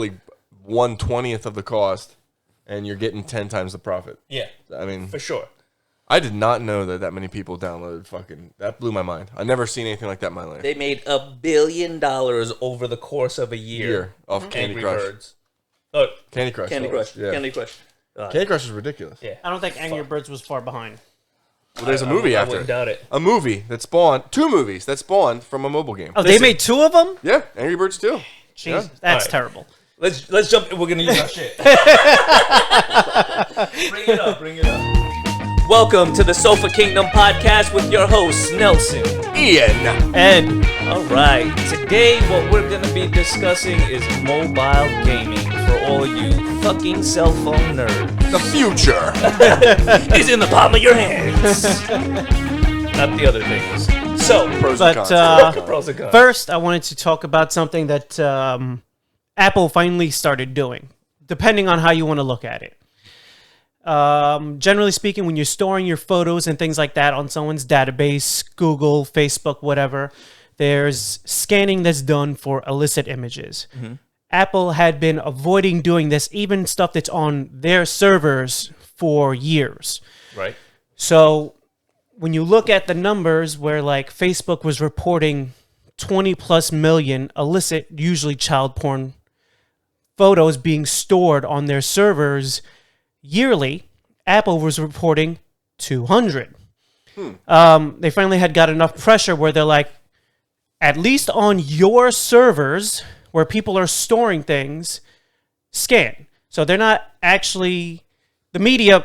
like 1/20th of the cost, and you're getting 10 times the profit. Yeah, I mean, for sure. I did not know that many people downloaded fucking. That blew my mind. I've never seen anything like that in my life. They made $1 billion over the course of a year off Candy Angry Crush. Birds. Oh, Candy Crush. Candy Crush. Yeah. Candy Crush. Candy Crush is ridiculous. Yeah. I don't think Angry Birds was far behind. Well, there's a movie I after wouldn't doubt it. A movie that spawned 2 movies that spawned from a mobile game. Oh, they made 2 of them? Yeah, Angry Birds 2. Jesus, Yeah. that's Right. terrible. Let's jump. We're gonna use our shit. Bring it up. Bring it up. Welcome to the Sofa Kingdom podcast with your hosts Nelson, Ian. Ed. All right. Today, what we're gonna be discussing is mobile gaming for all you fucking cell phone nerds. The future. Is in the palm of your hands. Not the other things. So, Pros But and cons. pros and cons. first, I wanted to talk about something that Apple finally started doing, depending on how you want to look at it. Generally speaking, when you're storing your photos and things like that on someone's database, Google, Facebook, whatever, there's scanning that's done for illicit images. Mm-hmm. Apple had been avoiding doing this, even stuff that's on their servers for years. Right. So when you look at the numbers where like Facebook was reporting 20 plus million illicit, usually child porn photos being stored on their servers yearly, Apple was reporting 200. They finally had got enough pressure where they're like, at least on your servers where people are storing things, scan. So they're not actually, the media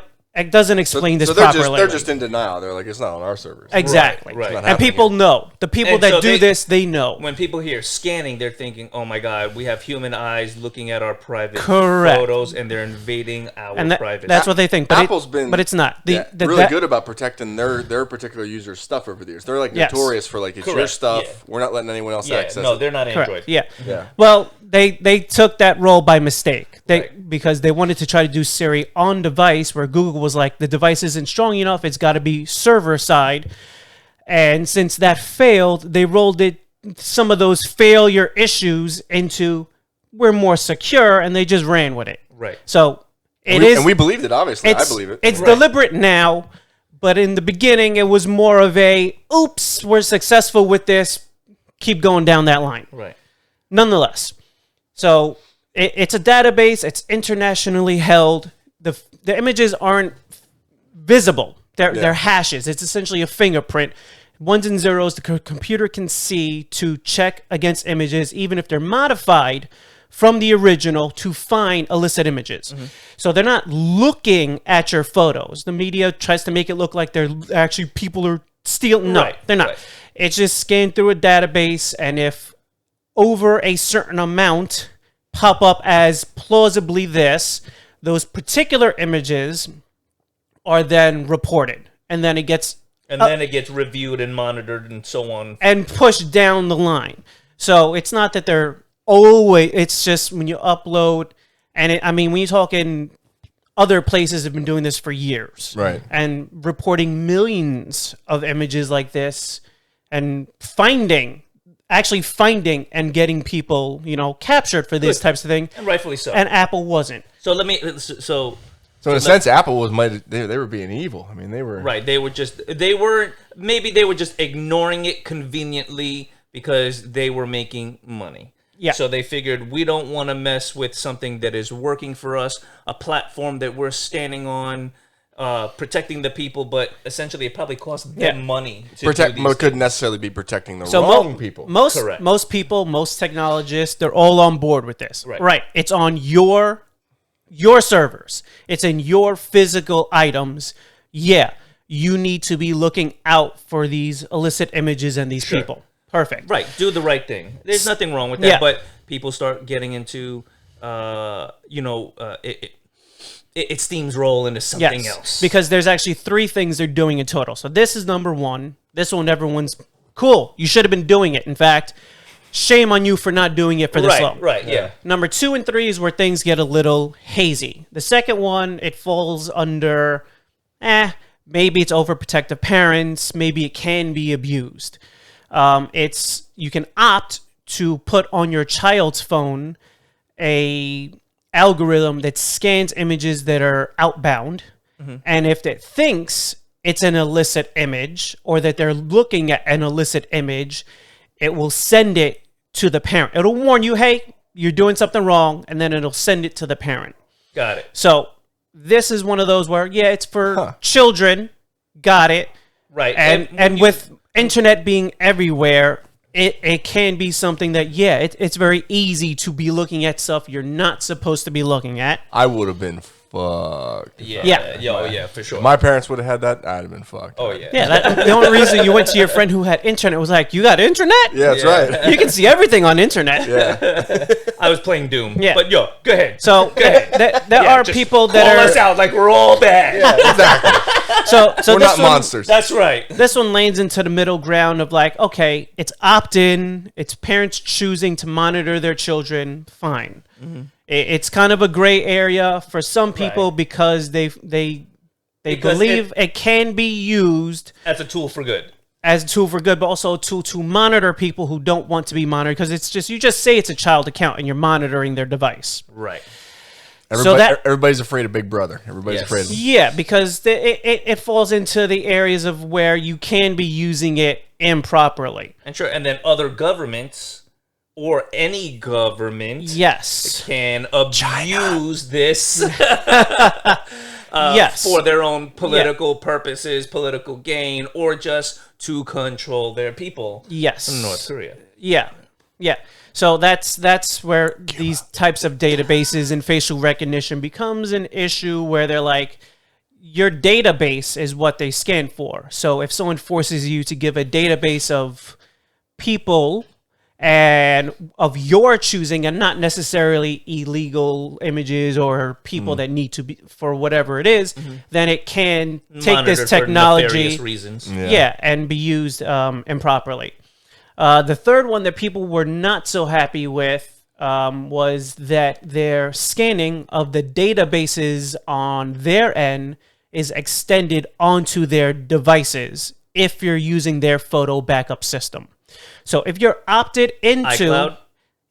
doesn't explain this properly. They're just in denial. They're like, it's not on our servers. Exactly. Right. And people know. The people And that so do this, they know. When people hear scanning, they're thinking, "Oh my God, we have human eyes looking at our private Correct. photos, and they're invading our And privacy." that's what they think. But Apple's been, but it's not. really good about protecting their particular users' stuff over the years. They're like Yes. notorious for like, it's your Correct. stuff. Yeah. We're not letting anyone else Yeah, access no, it. they're not Android. Correct. Yeah. Yeah. Well, they took that role by mistake. Right. Because they wanted to try to do Siri on device, where Google was like, the device isn't strong enough. It's got to be server side. And since that failed, they rolled some of those failure issues into we're more secure, and they just ran with it. Right. So And we believed it, obviously. I believe it. It's Right. deliberate now, but in the beginning, it was more of a, oops, we're successful with this. Keep going down that line. Right. Nonetheless, so it's a database. It's internationally held. The images aren't visible. They're hashes. It's essentially a fingerprint. Ones and zeros the computer can see to check against images, even if they're modified from the original, to find illicit images. Mm-hmm. So they're not looking at your photos. The media tries to make it look like they're actually people are stealing. No, Right, they're not. right. It's just scanned through a database, and if over a certain amount pop up as plausibly this, those particular images are then reported, and then it gets then it gets reviewed and monitored and so on. and pushed down the line. So it's not that they're always, it's just when you upload, and when you talk in other places have been doing this for years. Right. And reporting millions of images like this and finding and getting people, captured for these types of things. And rightfully so. And Apple wasn't. So let me. So So in a sense, Apple was they were being evil. I mean, they were right. They were just ignoring it conveniently because they were making money. Yeah. So they figured we don't want to mess with something that is working for us, a platform that we're standing on, protecting the people, but essentially it probably costs them money to protect. do these Couldn't necessarily be protecting the So wrong people. Correct. Most people, most technologists, they're all on board with this. Right. It's on your servers. It's in your physical items. Yeah. You need to be looking out for these illicit images and these people. Perfect. Right, do the right thing. There's nothing wrong with that, Yeah. but people start getting into, it steams roll into something else. Because there's actually 3 things they're doing in total. So this is number 1. This one, everyone's cool. You should have been doing it. In fact, shame on you for not doing it for this long. Right, yeah. Number 2 and 3 is where things get a little hazy. The second one, it falls under, maybe it's overprotective parents. Maybe it can be abused. You can opt to put on your child's phone a algorithm that scans images that are outbound, and if it thinks it's an illicit image or that they're looking at an illicit image, it will send it to the parent. It'll warn you, hey, you're doing something wrong, and then it'll send it to the parent. Got it. So this is one of those where, yeah, it's for children. Got it. Right. And with internet being everywhere, it can be something that, yeah, it's very easy to be looking at stuff you're not supposed to be looking at. I would have been fucked. Yeah, for sure. If my parents would have had that, I'd have been fucked. Oh, yeah. Yeah, the only reason you went to your friend who had internet was like, you got internet? Yeah, that's right. You can see everything on internet. Yeah. I was playing Doom. Yeah. But, go ahead. So there are just people call that us out like we're all bad. Yeah, exactly. So We're this not one, monsters. That's right. This one lands into the middle ground of like, okay, it's opt-in, it's parents choosing to monitor their children, fine. It's kind of a gray area for some people because they believe it can be used As a tool for good. as a tool for good, but also a tool to monitor people who don't want to be monitored, because it's just, you just say it's a child account and you're monitoring their device. Right. Everybody's afraid of Big Brother. Everybody's Yes. afraid of him. Yeah, because it falls into the areas of where you can be using it improperly. And sure, and then other governments or any government Yes. can abuse this Yes. for their own political purposes, political gain, or just to control their people. Yes. From North Korea. Yeah. Yeah. So that's where these types of databases and facial recognition becomes an issue, where they're like, your database is what they scan for. So if someone forces you to give a database of people and of your choosing, and not necessarily illegal images or people that need to be for whatever it is, then it can take Monitored this for technology, nefarious reasons. yeah, and be used improperly. The third one that people were not so happy with was that their scanning of the databases on their end is extended onto their devices if you're using their photo backup system. So if you're opted into iCloud?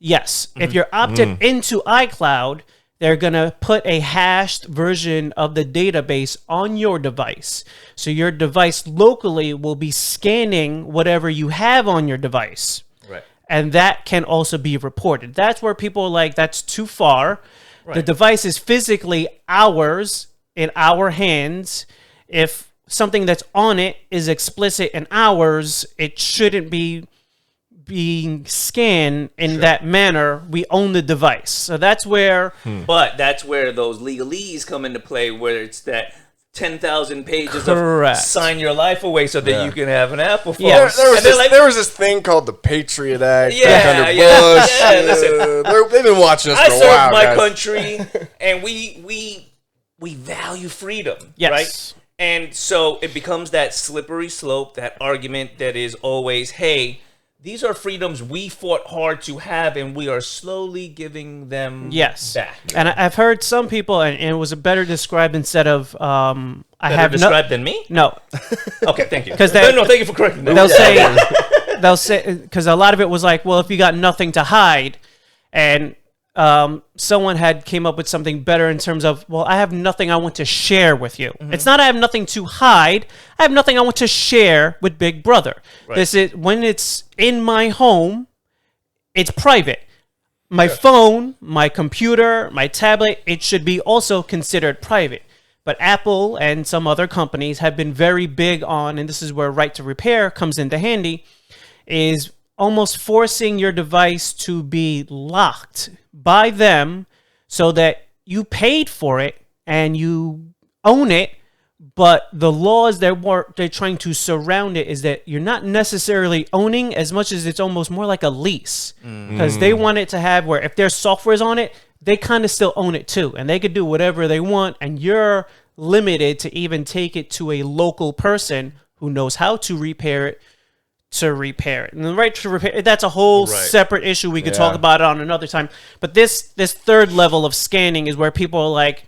Yes, if you're opted into iCloud, they're going to put a hashed version of the database on your device. So your device locally will be scanning whatever you have on your device. Right. And that can also be reported. That's where people are like, that's too far. Right. The device is physically ours, in our hands. If something that's on it is explicit in ours, it shouldn't be being scanned in that manner. We own the device. So that's where... But that's where those legalese come into play, where it's that 10,000 pages Correct. of sign your life away so that you can have an Apple phone. Yeah. There was this thing called the Patriot Act Yeah, back under yeah, Bush. yeah, listen. They've been watching us I for a serve while, my guys. country, and we value freedom, Yes. right? And so it becomes that slippery slope, that argument that is always, hey, these are freedoms we fought hard to have, and we are slowly giving them back. And I've heard some people, and it was better described instead of I Better have described than me? no. Okay, thank you. 'Cause No, thank you for correcting that. They'll say, because a lot of it was like, well, if you got nothing to hide, and someone had came up with something better in terms of, well, I have nothing I want to share with you. It's not I have nothing to hide. I have nothing I want to share with Big Brother. Right. This is when it's in my home, it's private. My phone, my computer, my tablet, it should be also considered private. But Apple and some other companies have been very big on, and this is where right to repair comes into handy, is almost forcing your device to be locked by them so that you paid for it and you own it, but the laws they're trying to surround it is that you're not necessarily owning as much as it's almost more like a lease, because they want it to have where if their software's on it, they kind of still own it too, and they could do whatever they want, and you're limited to even take it to a local person who knows how to repair it to repair it. And the right to repair, that's a whole separate issue. We could talk about it on another time. But this third level of scanning is where people are like,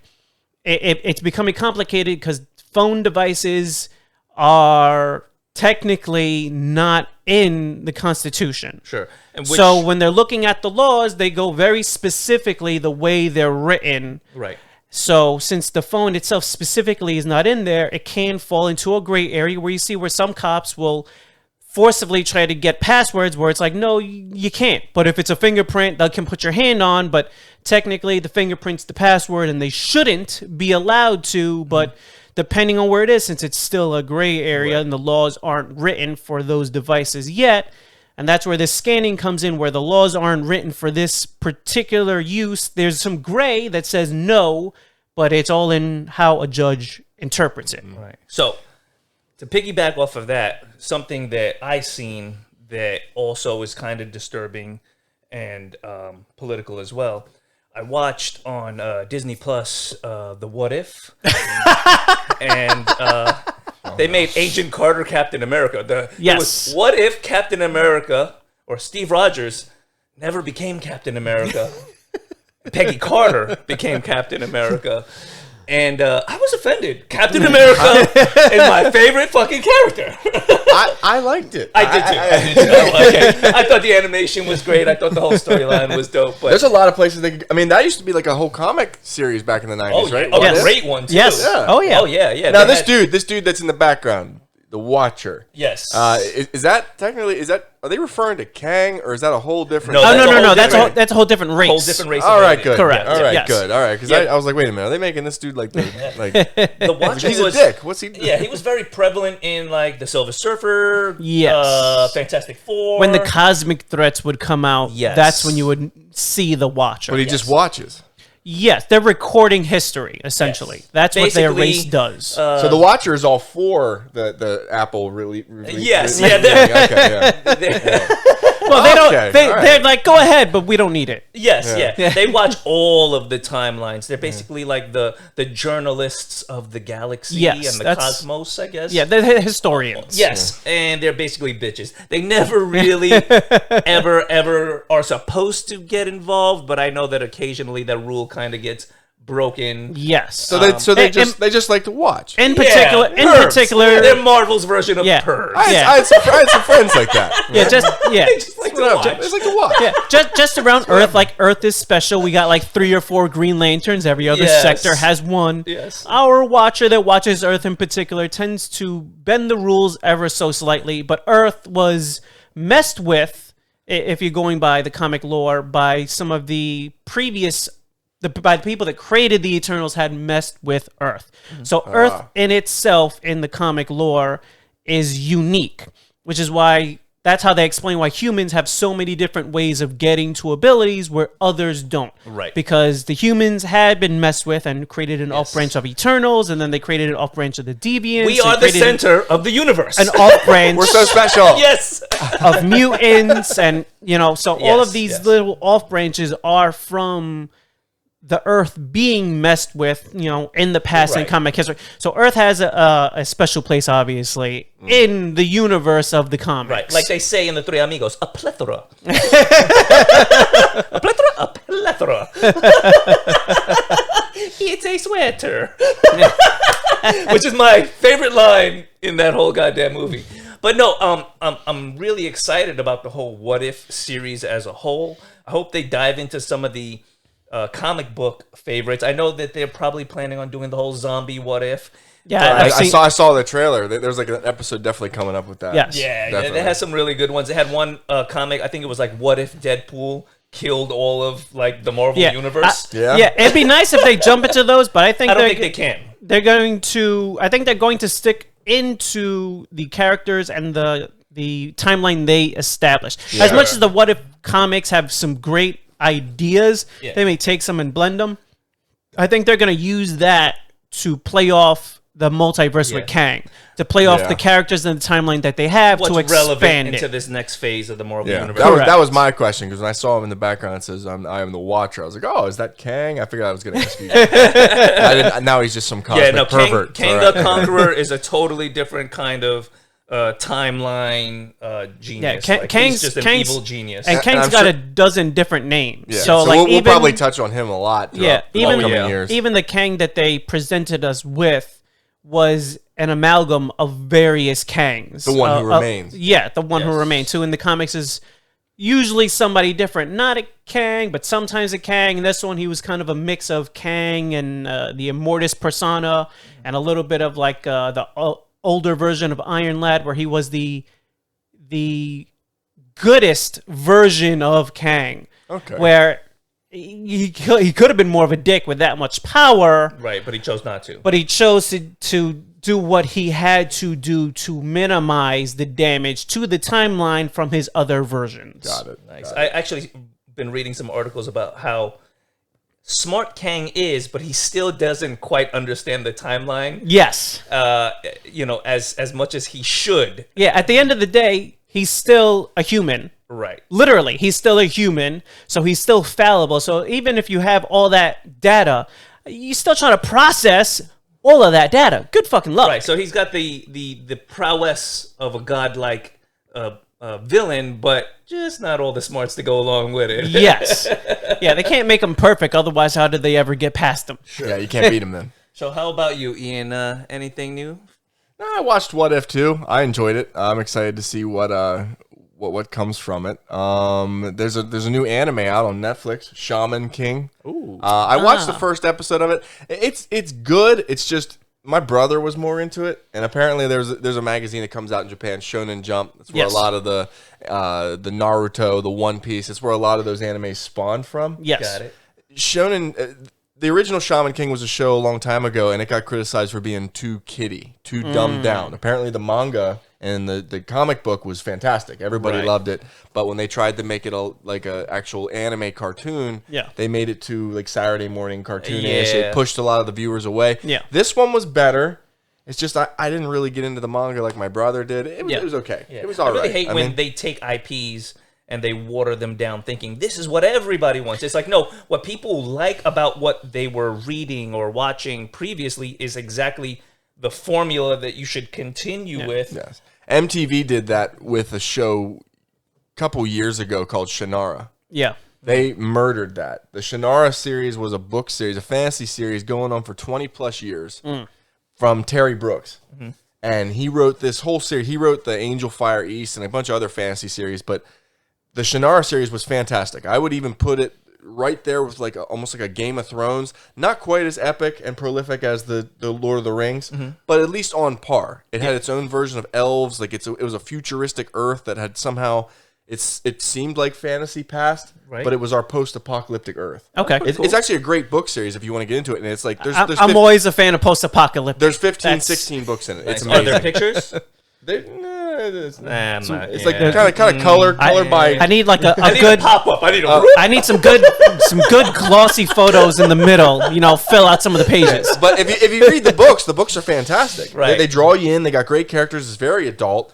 it's becoming complicated because phone devices are technically not in the Constitution. Sure. And So when they're looking at the laws, they go very specifically the way they're written. Right. So since the phone itself specifically is not in there, it can fall into a gray area where you see where some cops will forcibly try to get passwords where it's like, no, you can't. But if it's a fingerprint, they can put your hand on, but technically the fingerprint's the password and they shouldn't be allowed to, but depending on where it is, since it's still a gray area and the laws aren't written for those devices yet, and that's where this scanning comes in, where the laws aren't written for this particular use. There's some gray that says no, but it's all in how a judge interprets it. Right. So to piggyback off of that, something that I seen that also is kind of disturbing and political as well. I watched on Disney Plus the What If, and they made Agent Carter Captain America. It was, what if Captain America or Steve Rogers never became Captain America? Peggy Carter became Captain America. And I was offended. Captain America is my favorite fucking character. I liked it. I did too. I thought the animation was great. I thought the whole storyline was dope. But there's a lot of places that used to be like a whole comic series back in the 90s, right? Oh, Yes. great one too. Yes. Yeah. Oh, yeah. Oh yeah. Now this dude that's in the background, the Watcher. Yes. Is that technically are they referring to Kang or is that a whole different? No, No. that's a whole That's a whole different race. whole different race. All of right, alien. good. Correct. All right, Yes. good. All right, because Yeah. I was like, wait a minute, are they making this dude like the like? The Watcher He's was a dick. What's he? Yeah, he was very prevalent in like the Silver Surfer. Yes. Fantastic Four. When the cosmic threats would come out, Yes. that's when you would see the Watcher. But he just watches. Yes, they're recording history, essentially. Yes. That's what their Basically, race does. So the Watcher is all for the Apple really. Yes, okay, yeah. well, they don't. Okay, all right. They're like, go ahead, but we don't need it. Yes, Yeah. yeah. They watch all of the timelines. They're basically like the journalists of the galaxy Yes, and the that's- cosmos, I guess. Yeah, they're historians. Yes, and they're basically bitches. They never really ever are supposed to get involved, but I know that occasionally that rule kind of gets broken. Yes. So they just like to watch. in Yeah, particular, they're Marvel's version of Yeah. pervs. I yeah. had some friends like that. yeah, just Just like to watch. It's like to watch. yeah, just around Earth. Like Earth is special. We got like 3 or 4 Green Lanterns. Every other Yes. sector has one. Yes. Our Watcher that watches Earth in particular tends to bend the rules ever so slightly, but Earth was messed with, if you're going by the comic lore, by some of the previous. By the people that created the Eternals had messed with Earth. So Earth in itself, in the comic lore, is unique, which is why that's how they explain why humans have so many different ways of getting to abilities where others don't. Right. Because the humans had been messed with and created an off branch of Eternals, and then they created an off branch of the Deviants. We are the center of the universe. An off branch We're so special. Yes. of mutants, and so all of Yes, these yes. little off branches are from the Earth being messed with, in the past in Right. comic history. So Earth has a special place, obviously, in the universe of the comics. Right, like they say in the Three Amigos, a plethora. A plethora. It's a sweater. Which is my favorite line in that whole goddamn movie. But no, I'm really excited about the whole What If series as a whole. I hope they dive into some of the comic book favorites. I know that they're probably planning on doing the whole zombie What If. Yeah, I saw the trailer. There's like an episode definitely coming up with that. Yes. Yeah, Definitely. they had some really good ones. They had one comic, I think it was like What If Deadpool killed all of like the Marvel universe. Yeah. It'd be nice if they jump into those, but I think I don't think they can. They're going to. I think they're going to stick into the characters and the timeline they established. As much as the What If comics have some great ideas, they may take some and blend them. I think they're going to use that to play off the multiverse with Kang, to play off the characters and the timeline that they have What's to expand relevant it. into this next phase of the Marvel Yeah, universe. that was my question, because when I saw him in the background, it says I am the Watcher. I was like, oh, is that Kang? I figured I was going to ask you. Now he's just some cosmic pervert. Kang All right. the Conqueror is a totally different kind of timeline genius. Yeah, He's just an evil genius. And Kang's I'm got sure- a dozen different names. Yeah. So, like, we'll probably touch on him a lot. Yeah, Throughout the coming years. even the Kang that they presented us with was an amalgam of various Kangs. The one who remains. Yeah, the one who remains. Who in the comics is usually somebody different. Not a Kang, but sometimes a Kang. And this one, he was kind of a mix of Kang and the Immortus persona, and a little bit of like the older version of Iron Lad, where he was the goodest version of Kang. Okay. Where he could have been more of a dick with that much power. Right, but he chose not to. But he chose to do what he had to do to minimize the damage to the timeline from his other versions. Got it. Nice. I actually been reading some articles about how smart Kang is, but he still doesn't quite understand the timeline. Yes. As much as he should. Yeah, at the end of the day, he's still a human. Right. Literally, he's still a human, so he's still fallible. So even if you have all that data, you're still trying to process all of that data. Good fucking luck. Right, so he's got the prowess of a godlike villain, but just not all the smarts to go along with it. Yes. Yeah, they can't make him perfect, otherwise how did they ever get past him? Sure. Yeah, you can't beat him then. So how about you, Ian? Anything new? No, I watched What If too. I enjoyed it. I'm excited to see what comes from it. There's a new anime out on Netflix, Shaman King. Ooh. I watched the first episode of it. It's good. It's just my brother was more into it, and apparently there's a magazine that comes out in Japan, Shonen Jump. That's where a lot of the Naruto, the One Piece. It's where a lot of those animes spawned from. Yes. Got it. Shonen. The original Shaman King was a show a long time ago, and it got criticized for being too kiddie, too dumbed down. Apparently, the manga and the comic book was fantastic. Everybody loved it. But when they tried to make it like a actual anime cartoon, they made it to like Saturday morning cartoonish. It pushed a lot of the viewers away. Yeah. This one was better. It's just I didn't really get into the manga like my brother did. It was okay. Yeah. It was all right. I really hate when they take IPs and they water them down thinking this is what everybody wants. It's like, no, what people like about what they were reading or watching previously is exactly the formula that you should continue with. Yes. MTV did that with a show a couple years ago called Shannara. Yeah. They murdered that. The Shannara series was a book series, a fantasy series going on for 20 plus years from Terry Brooks. Mm-hmm. And he wrote this whole series. He wrote the Angel Fire East and a bunch of other fantasy series, but the Shannara series was fantastic. I would even put it right there with like almost like a Game of Thrones. Not quite as epic and prolific as the Lord of the Rings, but at least on par. It had its own version of elves. Like it was a futuristic Earth that had somehow it seemed like fantasy past, but it was our post-apocalyptic Earth. Okay, it's actually a great book series if you want to get into it. And it's like I'm always a fan of post-apocalyptic. There's 16 books in it. It's amazing. amazing. Are there pictures? It's like kind of color by. I need like a I need good a pop up. I need some good glossy photos in the middle. Fill out some of the pages. But if you read the books are fantastic. Right. They draw you in. They got great characters. It's very adult.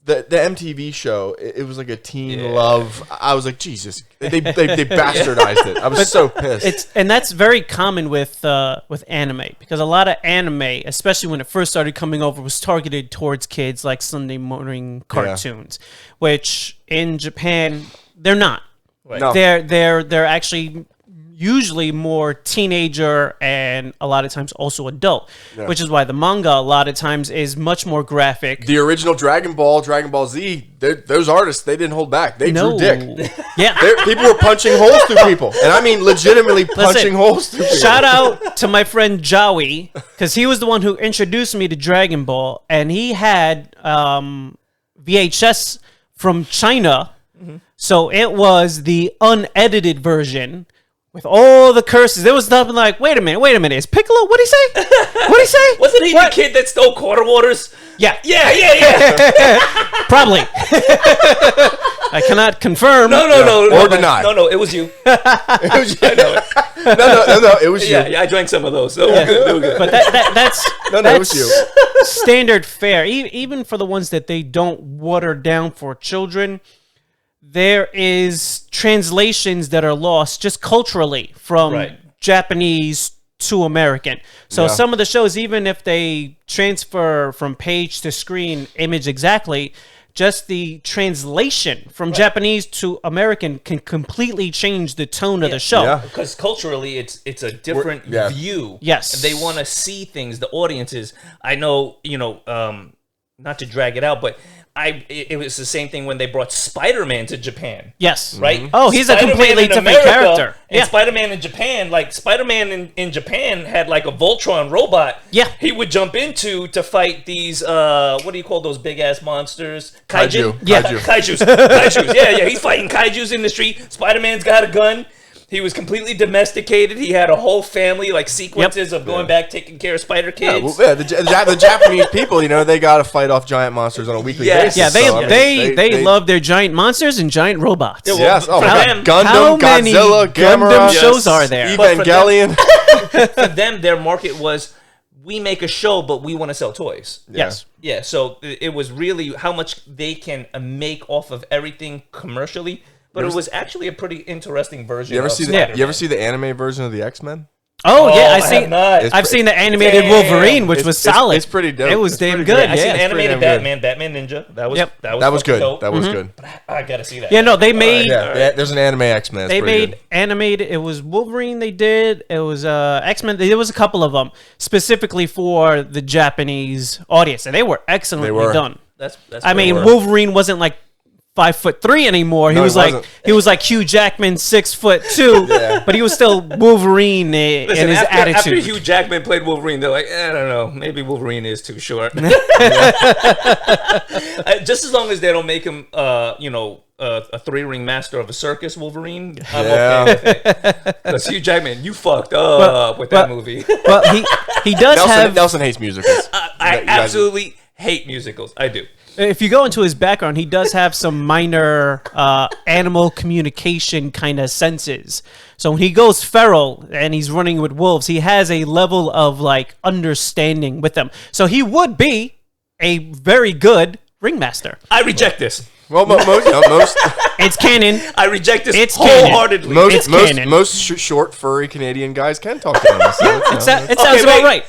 The MTV show, it was like a teen love. I was like, Jesus, they bastardized it. I was so pissed. And that's very common with anime, because a lot of anime, especially when it first started coming over, was targeted towards kids, like Sunday morning cartoons, which in Japan they're not. Right. No. They're actually usually more teenager and a lot of times also adult, which is why the manga a lot of times is much more graphic. The original Dragon Ball Z, those artists, they didn't hold back. They drew dick. Yeah. People were punching holes through people. And I mean legitimately punching holes through people. Shout out to my friend Joey, because he was the one who introduced me to Dragon Ball, and he had VHS from China. So it was the unedited version with all the curses. There was nothing like, wait a minute, is Piccolo, what'd he say? What'd he say? Wasn't he the kid that stole quarter waters? Yeah. Yeah. Probably. I cannot confirm. No. Or deny. No, it was you. It was you. No, it was you. Yeah, I drank some of those. So they were good. But that's it was you. Standard fare. Even for the ones that they don't water down for children, there is translations that are lost just culturally from Japanese to American. So some of the shows, even if they transfer from page to screen image exactly, just the translation from Japanese to American can completely change the tone of the show. Yeah. Because culturally, it's a different view. Yes. And they want to see things. The audiences. I know, not to drag it out, but it was the same thing when they brought Spider-Man to Japan. Yes. Right? Mm-hmm. Oh, he's Spider-Man a completely in different America, character. And Spider-Man in Japan, like Spider-Man in Japan had like a Voltron robot. Yeah. He would jump into to fight these, what do you call those big ass monsters? Kaiju. Yeah, Kaiju. Kaijus. Yeah. He's fighting Kaijus in the street. Spider-Man's got a gun. He was completely domesticated. He had a whole family, like sequences of going back, taking care of spider kids. The Japanese people, they got to fight off giant monsters on a weekly basis. Yeah, So, they love their giant monsters and giant robots. Yeah, well, Yes. Oh, them, Gundam, how many Godzilla, Gundam Gamera, shows are there? Evangelion. For them, their market was, we make a show, but we want to sell toys. Yes. Yeah, so it was really how much they can make off of everything commercially. But it was actually a pretty interesting version. You ever see Spider-Man. you ever see the anime version of the X-Men? Oh yeah, I've seen the animated Wolverine, which was solid. It's pretty dope. It was damn good. I seen Yeah. animated Batman Ninja. That was good. Dope. That was good. I gotta see that. Yeah, no, they made. There's an anime X-Men. They made animated. It was Wolverine. They did. It was X-Men. There was a couple of them specifically for the Japanese audience, and they were excellently done. That's I mean, Wolverine wasn't like 5'3" anymore. He was like Hugh Jackman, 6'2", but he was still Wolverine in his attitude. After Hugh Jackman played Wolverine, they're like, I don't know, maybe Wolverine is too short. Just as long as they don't make him, a 3-ring master of a circus Wolverine, I'm okay with it. Because Hugh Jackman, you fucked up with that movie. Well, he does Nelson hates musicals. I absolutely hate musicals. I do. If you go into his background, he does have some minor animal communication kind of senses. So when he goes feral and he's running with wolves, he has a level of like understanding with them. So he would be a very good ringmaster. I reject this. Well, most It's canon. I reject this It's wholeheartedly. most short furry Canadian guys can talk to them. So It sounds about right.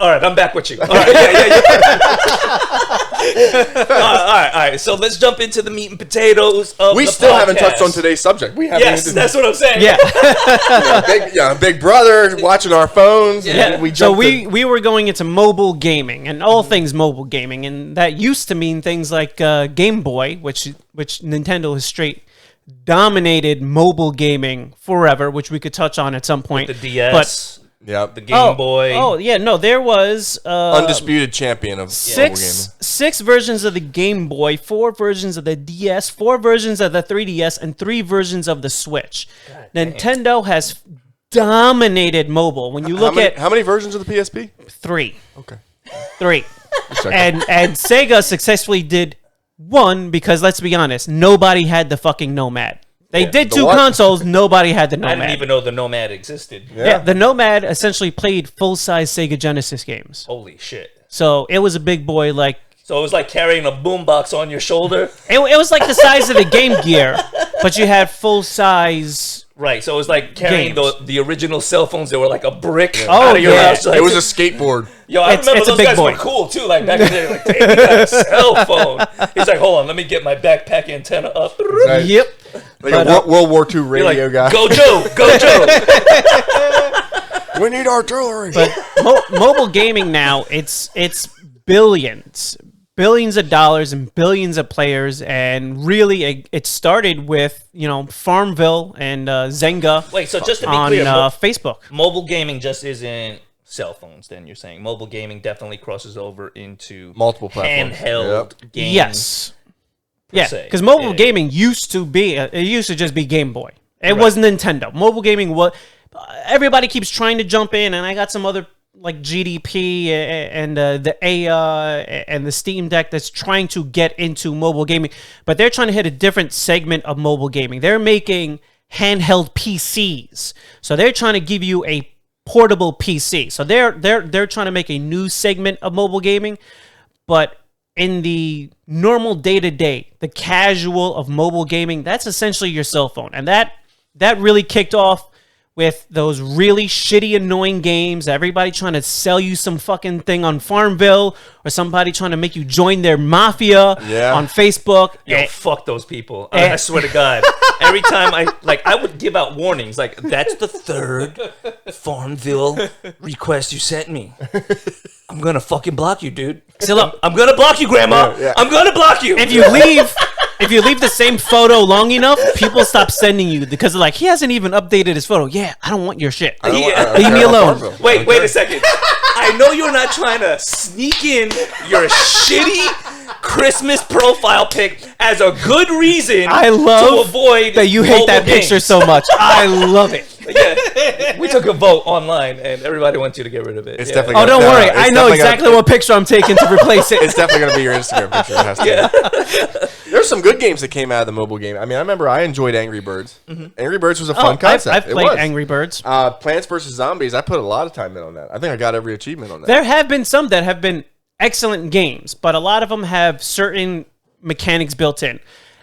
All right, I'm back with you. All right, all right. So let's jump into the meat and potatoes of we the still podcast. haven't touched on today's subject. We haven't. Yes, that's what I'm saying. Yeah. Big brother watching our phones. Yeah. We were going into mobile gaming and all things mobile gaming, and that used to mean things like Game Boy, which Nintendo has straight dominated mobile gaming forever, which we could touch on at some point. With the DS. Yep. The Game Boy. Oh yeah, no, there was undisputed champion of mobile gaming. Six versions of the Game Boy, 4 versions of the DS, 4 versions of the 3DS, and 3 versions of the Switch. Nintendo has dominated mobile. When you look at how many versions of the PSP? 3. Okay. 3. and Sega successfully did 1 because let's be honest, nobody had the fucking Nomad. They did 2 consoles. Nobody had the Nomad. I didn't even know the Nomad existed. Yeah, the Nomad essentially played full-size Sega Genesis games. Holy shit. So it was a big boy like... So it was like carrying a boombox on your shoulder? It was like the size of the Game Gear, but you had full-size... Right, so it was like carrying the original cell phones that were like a brick out of your house. It was a skateboard. Yo, I remember those guys were cool too. Like back in the day, like, hey, you got a cell phone. He's like, hold on, let me get my backpack antenna up. Right. Yep. Like a World War II radio guy. Go Joe! Go Joe! We need artillery. But mobile gaming now, it's billions of dollars and billions of players, and really it started with Farmville and Zynga. Wait, so just to be on clear, Facebook. Mobile gaming just isn't cell phones. Then you're saying mobile gaming definitely crosses over into multiple platforms, handheld games. Yes. Yeah, because mobile gaming used to just be Game Boy. It was Nintendo. Mobile gaming was... Everybody keeps trying to jump in, and I got some other like GDP and the Aya and the Steam Deck that's trying to get into mobile gaming, but they're trying to hit a different segment of mobile gaming. They're making handheld PCs, so they're trying to give you a portable PC. So they're trying to make a new segment of mobile gaming, but in the normal day-to-day, the casual of mobile gaming, that's essentially your cell phone. And that really kicked off with those really shitty, annoying games. Everybody trying to sell you some fucking thing on Farmville, or somebody trying to make you join their mafia on Facebook. Yo, fuck those people. I swear to God. Every time I would give out warnings. Like, that's the third Farmville request you sent me. I'm going to fucking block you, dude. So look, I'm going to block you, Grandma. Yeah. I'm going to block you. If you leave the same photo long enough, people stop sending you because they're like, he hasn't even updated his photo. Yeah, I don't want your shit. Leave me alone. Wait a second. I know you're not trying to sneak in your shitty Christmas profile pic as a good reason to avoid that you hate that games. Picture so much. I love it. Yeah, we took a vote online, and everybody wants you to get rid of it. It's definitely. Don't worry. I know exactly what picture I'm taking to replace it. It's definitely going to be your Instagram picture. It has to. There's some good games that came out of the mobile game. I mean, I remember I enjoyed Angry Birds. Mm-hmm. Angry Birds was a fun concept. I've played Angry Birds. Plants vs. Zombies. I put a lot of time in on that. I think I got every achievement on that. There have been some that have been excellent games, but a lot of them have certain mechanics built in.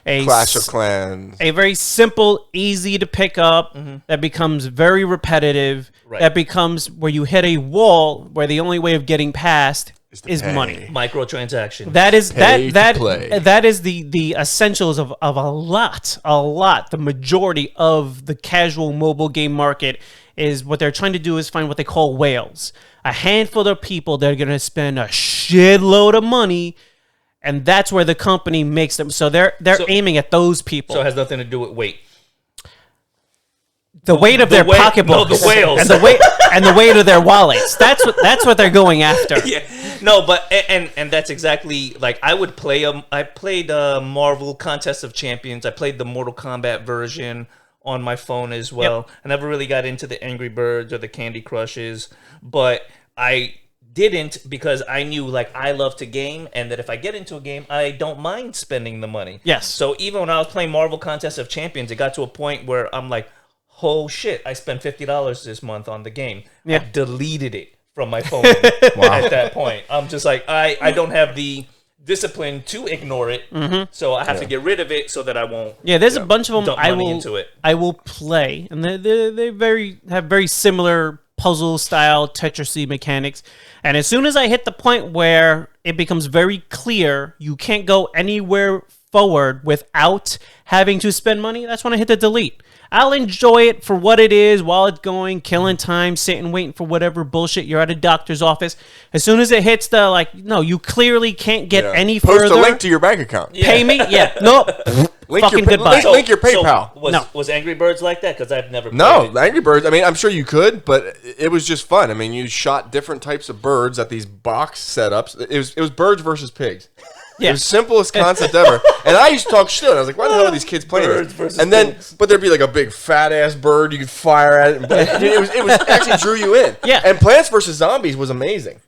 Clash of Clans. A very simple, easy to pick up that becomes very repetitive. Right. That becomes where you hit a wall where the only way of getting past is money. Microtransaction. That is that is the essentials of a lot. The majority of the casual mobile game market is what they're trying to do is find what they call whales. A handful of people that are going to spend a shitload of money. And that's where the company makes them. So they're aiming at those people. So it has nothing to do with weight. The weight of their pocketbooks. No, the whales. And the weight of their wallets. That's what they're going after. Yeah. No, but and that's exactly like I would play I played Marvel Contest of Champions. I played the Mortal Kombat version on my phone as well. Yep. I never really got into the Angry Birds or the Candy Crushes, but I didn't because I knew like I love to game and that if I get into a game I don't mind spending the money. Yes. So even when I was playing Marvel Contest of Champions, it got to a point where I'm like, oh shit, I spent $50 this month on the game. Yeah. I deleted it from my phone at that point. I'm just like I don't have the discipline to ignore it, so I have to get rid of it so that I won't. Yeah, there's a bunch of them into it. I will play, and they have very similar puzzle style Tetris-y mechanics. And as soon as I hit the point where it becomes very clear you can't go anywhere forward without having to spend money, that's when I hit the delete. I'll enjoy it for what it is while it's going, killing time, sitting, waiting for whatever bullshit. You're at a doctor's office. As soon as it hits the, like, no, you clearly can't get any further. Post a link to your bank account. Pay me? Yeah. Nope. Fucking goodbye. Link your PayPal. Was Angry Birds like that? Because I've never played it. Angry Birds, I mean, I'm sure you could, but it was just fun. I mean, you shot different types of birds at these box setups. It was birds versus pigs. Yeah. It was the simplest concept ever. And I used to talk shit. I was like, why the hell are these kids playing this? And then, but there'd be like a big fat ass bird you could fire at. It was actually drew you in. Yeah. And Plants vs. Zombies was amazing.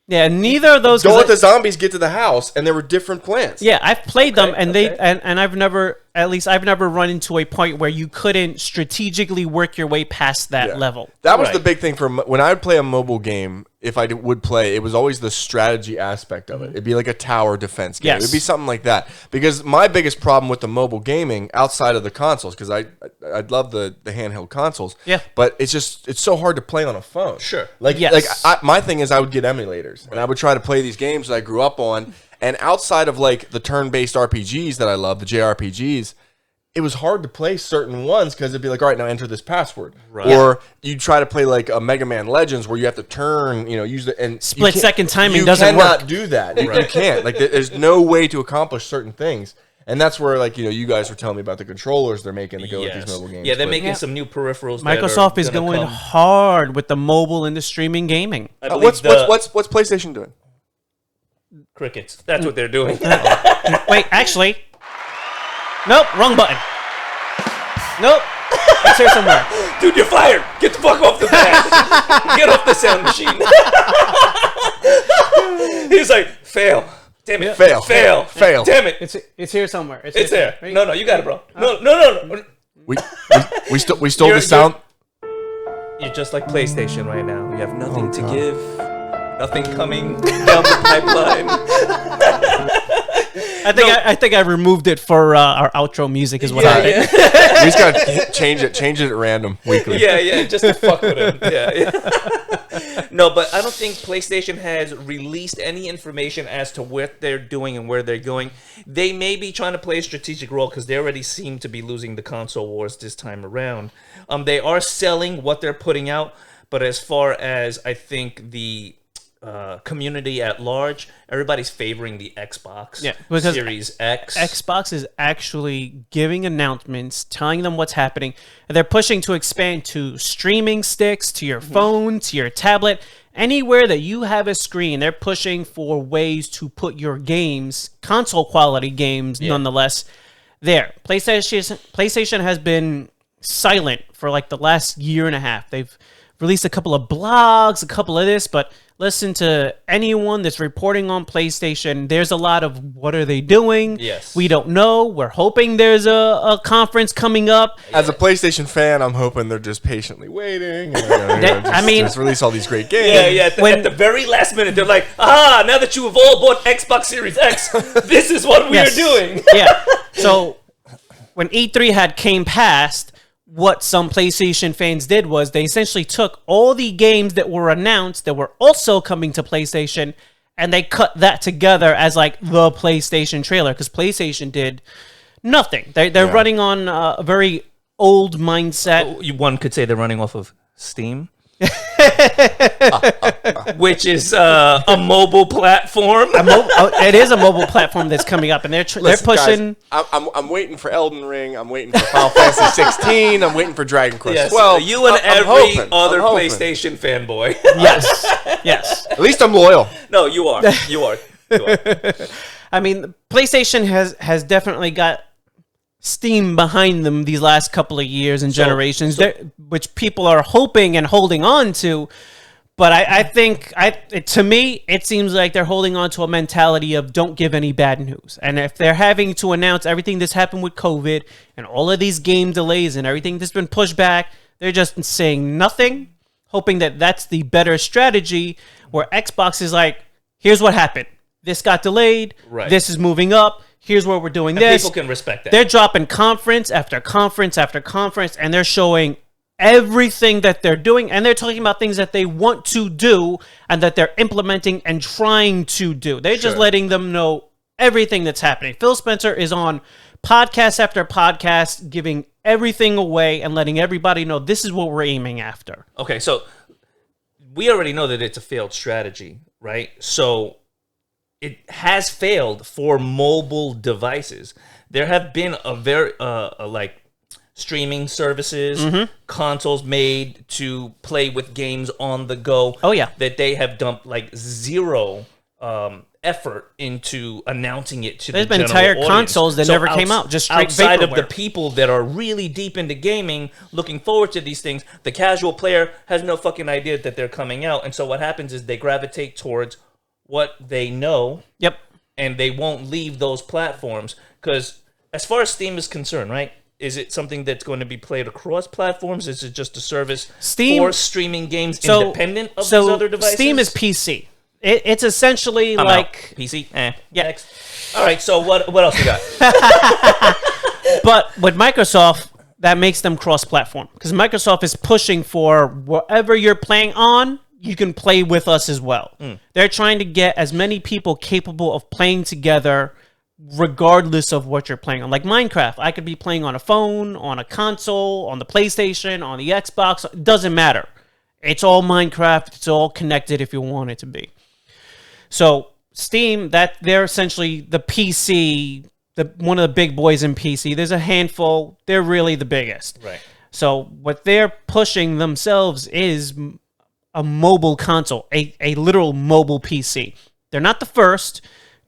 Yeah, neither of those. Don't let the zombies get to the house, and there were different plants. Yeah, I've played them, and I've never run into a point where you couldn't strategically work your way past that level. That was the big thing for when I would play a mobile game. If I would play, it was always the strategy aspect of it. It'd be like a tower defense game. It'd be something like that. Because my biggest problem with the mobile gaming outside of the consoles, because I'd love the handheld consoles. Yeah. But it's so hard to play on a phone. Sure. My thing is I would get emulators and I would try to play these games that I grew up on. And outside of like the turn-based RPGs that I love, the JRPGs, it was hard to play certain ones because it'd be like, all right, now enter this password. Right. Or you try to play like a Mega Man Legends where you have to turn, use the and split-second timing doesn't work. You cannot do that. You can't. Like, there's no way to accomplish certain things. And that's where, like, you guys were telling me about the controllers they're making to go with these mobile games. Yeah, they're making some new peripherals. Microsoft is going hard with the mobile and the streaming gaming. What's PlayStation doing? Crickets. That's what they're doing. Wait, actually. Nope, wrong button. Nope. It's here somewhere. Dude, you're fired. Get the fuck off the pad. Get off the sound machine. He's like, fail. Damn it. Fail. Damn it. It's here somewhere. It's there. Right? No, you got it, bro. No. We stole the sound. You're just like PlayStation right now. You have nothing to give. Nothing coming down the pipeline. I think I removed it for our outro music is what happened. Yeah. We just gotta change it at random weekly. Yeah, just to fuck with him. Yeah. No, but I don't think PlayStation has released any information as to what they're doing and where they're going. They may be trying to play a strategic role because they already seem to be losing the console wars this time around. They are selling what they're putting out, but as far as I think the community at large, everybody's favoring the Xbox Series X. Xbox is actually giving announcements, telling them what's happening, and they're pushing to expand to streaming sticks, to your phone, to your tablet, anywhere that you have a screen. They're pushing for ways to put your games, console quality games, nonetheless, there. PlayStation has been silent for like the last year and a half. They've released a couple of blogs, a couple of this, but listen to anyone that's reporting on PlayStation. There's a lot of what are they doing? Yes. We don't know. We're hoping there's a conference coming up. As a PlayStation fan, I'm hoping they're just patiently waiting. Just release all these great games. Yeah. At the very last minute, they're like, now that you have all bought Xbox Series X, this is what we are doing. Yeah. So when E3 had came past, what some PlayStation fans did was they essentially took all the games that were announced that were also coming to PlayStation, and they cut that together as like the PlayStation trailer, because PlayStation did nothing. They're running on a very old mindset. One could say they're running off of Steam. Which is a mobile platform. It is a mobile platform that's coming up, and they're pushing. Guys, I'm waiting for Elden Ring. I'm waiting for Final Fantasy 16. I'm waiting for Dragon Quest 12. You and every other PlayStation fanboy. Yes. At least I'm loyal. No, you are. You are. I mean, PlayStation has definitely got steam behind them these last couple of years and generations, which people are hoping and holding on to. But I think, to me, it seems like they're holding on to a mentality of don't give any bad news. And if they're having to announce everything that's happened with COVID and all of these game delays and everything that's been pushed back, they're just saying nothing, hoping that that's the better strategy, where Xbox is like, here's what happened. This got delayed. Right. This is moving up. Here's where we're doing this. People can respect that. They're dropping conference after conference after conference, and they're showing everything that they're doing, and they're talking about things that they want to do and that they're implementing and trying to do. They're just letting them know everything that's happening. Phil Spencer is on podcast after podcast, giving everything away and letting everybody know this is what we're aiming after. Okay, so we already know that it's a failed strategy, right? So it has failed for mobile devices. There have been a very streaming services, consoles made to play with games on the go. Oh yeah, that they have dumped like zero effort into announcing it to the general audience. There's been entire consoles that never came out, just straight outside vaporware. of the people that are really deep into gaming, looking forward to these things. The casual player has no fucking idea that they're coming out, and so what happens is they gravitate towards what they know. Yep. And they won't leave those platforms, because as far as Steam is concerned, right? Is it something that's going to be played across platforms? Is it just a service for streaming games independent of these other devices? Steam is PC. It's essentially like PC. Yeah. Next. All right. So what else you got? But with Microsoft, that makes them cross-platform, because Microsoft is pushing for whatever you're playing on, you can play with us as well. They're trying to get as many people capable of playing together regardless of what you're playing on. Like Minecraft, I could be playing on a phone, on a console, on the PlayStation, on the Xbox. It doesn't matter. It's all Minecraft. It's all connected if you want it to be. So Steam, they're essentially the PC, one of the big boys in PC. There's a handful. They're really the biggest. Right. So what they're pushing themselves is a mobile console, a literal mobile PC. They're not the first.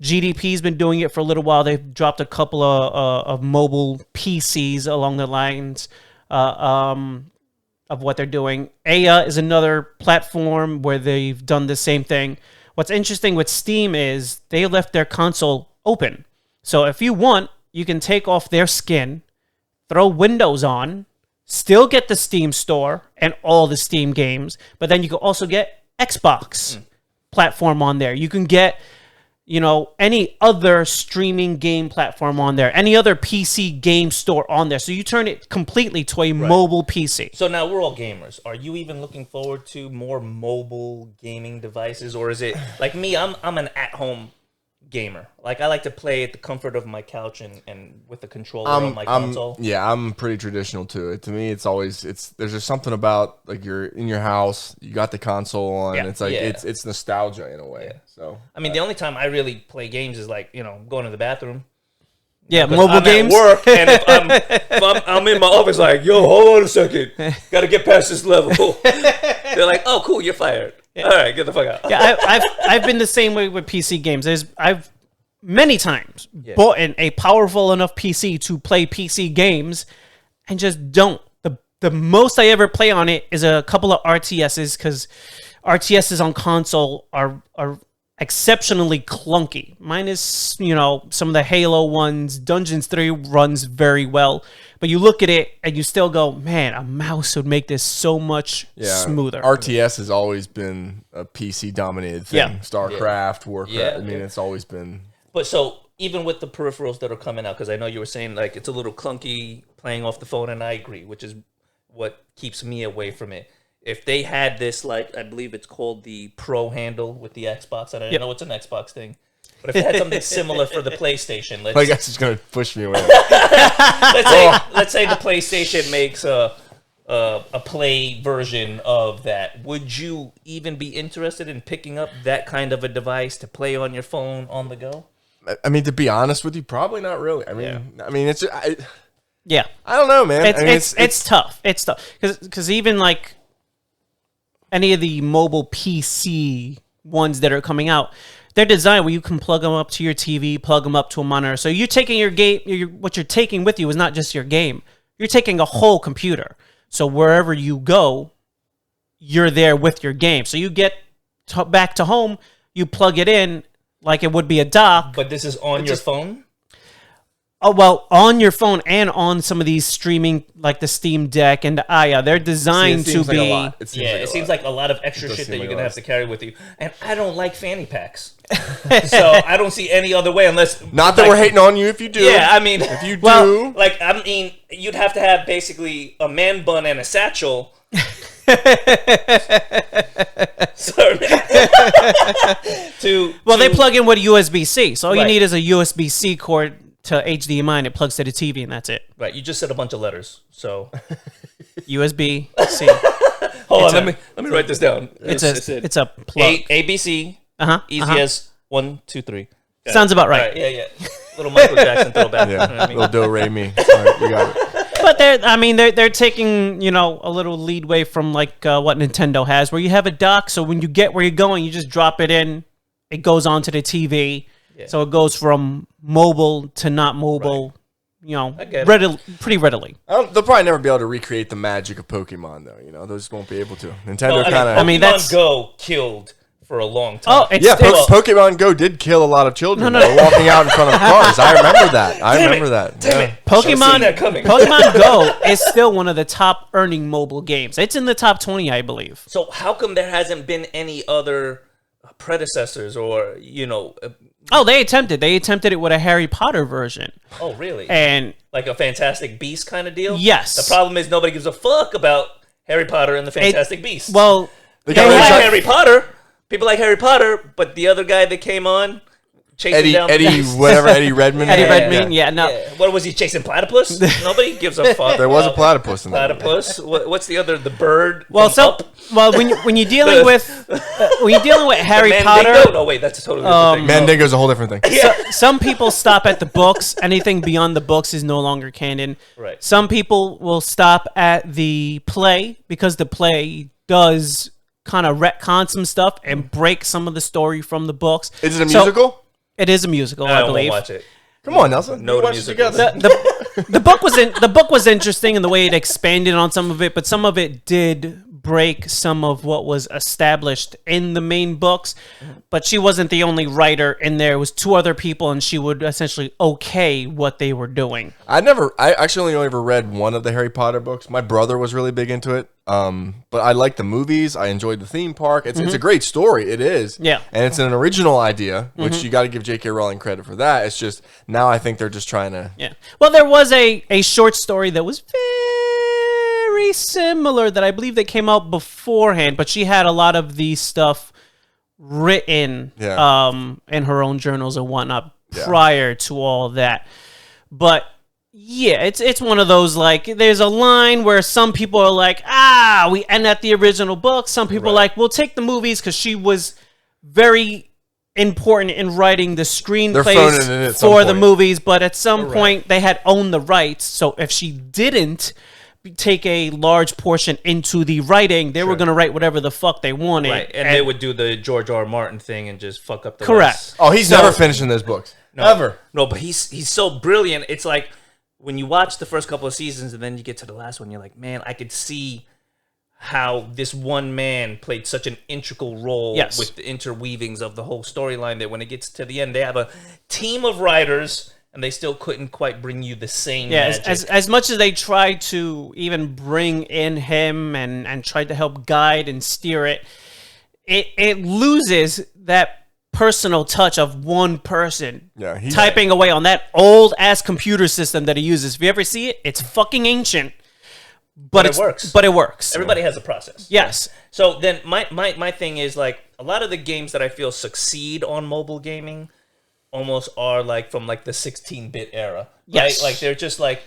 GDP's been doing it for a little while. They've dropped a couple of mobile PCs along the lines of what they're doing. Aya is another platform where they've done the same thing. What's interesting with Steam is they left their console open. So if you want, you can take off their skin, throw Windows on, still get the Steam store and all the Steam games, but then you can also get Xbox platform on there. You can get any other streaming game platform on there, any other PC game store on there. So you turn it completely to a mobile PC. So now we're all gamers. Are you even looking forward to more mobile gaming devices, or is it like me? I'm an at-home gamer. Like, I like to play at the comfort of my couch and with the controller on my console. Yeah, I'm pretty traditional too. To me, it's always there's just something about like you're in your house, you got the console on. Yeah. It's like it's nostalgia in a way. Yeah. So I mean, the only time I really play games is like going to the bathroom. Yeah, mobile games. At work, and if I'm in my office, like, yo, hold on a second, got to get past this level. They're like, oh, cool, you're fired. Yeah. All right, get the fuck out. Yeah, I've been the same way with PC games. I've many times bought a powerful enough PC to play PC games, and just don't. The most I ever play on it is a couple of RTSs, because RTSs on console are exceptionally clunky. Mine is, some of the Halo ones. Dungeons 3 runs very well. But you look at it and you still go, man, a mouse would make this so much smoother. RTS has always been a PC-dominated thing. Yeah. StarCraft, Warcraft. Yeah. I mean, it's always been... But so, even with the peripherals that are coming out, because I know you were saying, like, it's a little clunky playing off the phone, and I agree, which is what keeps me away from it. If they had this, like, I believe it's called the Pro handle with the Xbox. I don't know it's an Xbox thing. But if they had something similar for the PlayStation, I guess it's going to push me away. let's say the PlayStation makes a play version of that. Would you even be interested in picking up that kind of a device to play on your phone on the go? I mean, to be honest with you, probably not really. I mean, it's... I don't know, man. It's tough. It's tough. Because even, like, any of the mobile PC ones that are coming out, they're designed where you can plug them up to your TV, plug them up to a monitor. So you're taking your game, what you're taking with you is not just your game. You're taking a whole computer. So wherever you go, you're there with your game. So you get back to home, you plug it in like it would be a dock. But this is on your phone? Oh, well, on your phone and on some of these streaming, like the Steam Deck and the Aya, they're designed to be... It seems like a lot of extra shit that you're going to have to carry with you. And I don't like fanny packs. So I don't see any other way unless... Not that we're hating on you if you do. Yeah, I mean... If you do... Like, I mean, you'd have to have basically a man bun and a satchel... Sorry. They plug in with USB-C. So all you need is a USB-C cord to HDMI, and it plugs to the TV, and that's it. Right. You just said a bunch of letters. So USB-C. Hold on. Let me write this down. It's a plug. ABC. Easy as 1, 2, 3. Sounds about right. Yeah. Little Michael Jackson throwback. Yeah. You know what I mean? Little do re mi. Right, you got it. But they're taking a little leadway from like what Nintendo has, where you have a dock, so when you get where you're going, you just drop it in, it goes onto the TV, so it goes from mobile to not mobile, pretty readily. They'll probably never be able to recreate the magic of Pokemon, though. They just won't be able to. Nintendo Pokemon Go killed for a long time. Pokemon Go did kill a lot of children walking out in front of cars. I remember that. Damn it. Pokemon Go is still one of the top earning mobile games. It's in the top 20, I believe. So how come there hasn't been any other predecessors or, they attempted it with a Harry Potter version. Oh, really? And like a Fantastic Beast kind of deal? Yes. The problem is nobody gives a fuck about Harry Potter and the Fantastic Beasts. Well, Harry Potter. People like Harry Potter, but the other guy that came on chasing Eddie Redmayne. What was he chasing? Platypus? Nobody gives a fuck. There was a platypus in there. Platypus. What's the other? The bird. When you're dealing with Harry Potter. No, wait, that's a totally different thing. Mandingo's a whole different thing. Some people stop at the books. Anything beyond the books is no longer canon. Right. Some people will stop at the play because the play does kind of retcon some stuff and break some of the story from the books. Is it a musical? It is a musical, I believe. Won't watch it. Come on, Nelson. No musical. The book was interesting in the way it expanded on some of it, but some of it did break some of what was established in the main books, but she wasn't the only writer in there. It was 2 other people, and she would essentially okay what they were doing. I actually only ever read one of the Harry Potter books. My brother was really big into it. But I like the movies. I enjoyed the theme park. It's a great story. It is. Yeah. And it's an original idea, which you got to give J.K. Rowling credit for that. It's just now I think they're just trying to. Yeah. Well, there was a short story that was very similar that I believe that came out beforehand, but she had a lot of the stuff written in her own journals and whatnot prior to all that. But yeah, it's one of those, like, there's a line where some people are like, we end at the original book. Some people are like, we'll take the movies because she was very important in writing the screenplays for the movies. But at some point, they had owned the rights. So if she didn't take a large portion into the writing, they were going to write whatever the fuck they wanted. Right, and they would do the George R. R. Martin thing and just fuck up the correct. rest. Oh, he's never finishing those books. No, ever. No, but he's so brilliant. It's like, when you watch the first couple of seasons and then you get to the last one, you're like, man, I could see how this one man played such an integral role with the interweavings of the whole storyline that when it gets to the end, they have a team of writers and they still couldn't quite bring you the same magic. As much as they tried to even bring in him and tried to help guide and steer it, it loses that personal touch of one person typing away on that old ass computer system that he uses. If you ever see it, it's fucking ancient, but it works. But it works. Everybody has a process. Yes. So then my thing is, like, a lot of the games that I feel succeed on mobile gaming almost are like from like the 16-bit era. Yes. Right? Like they're just like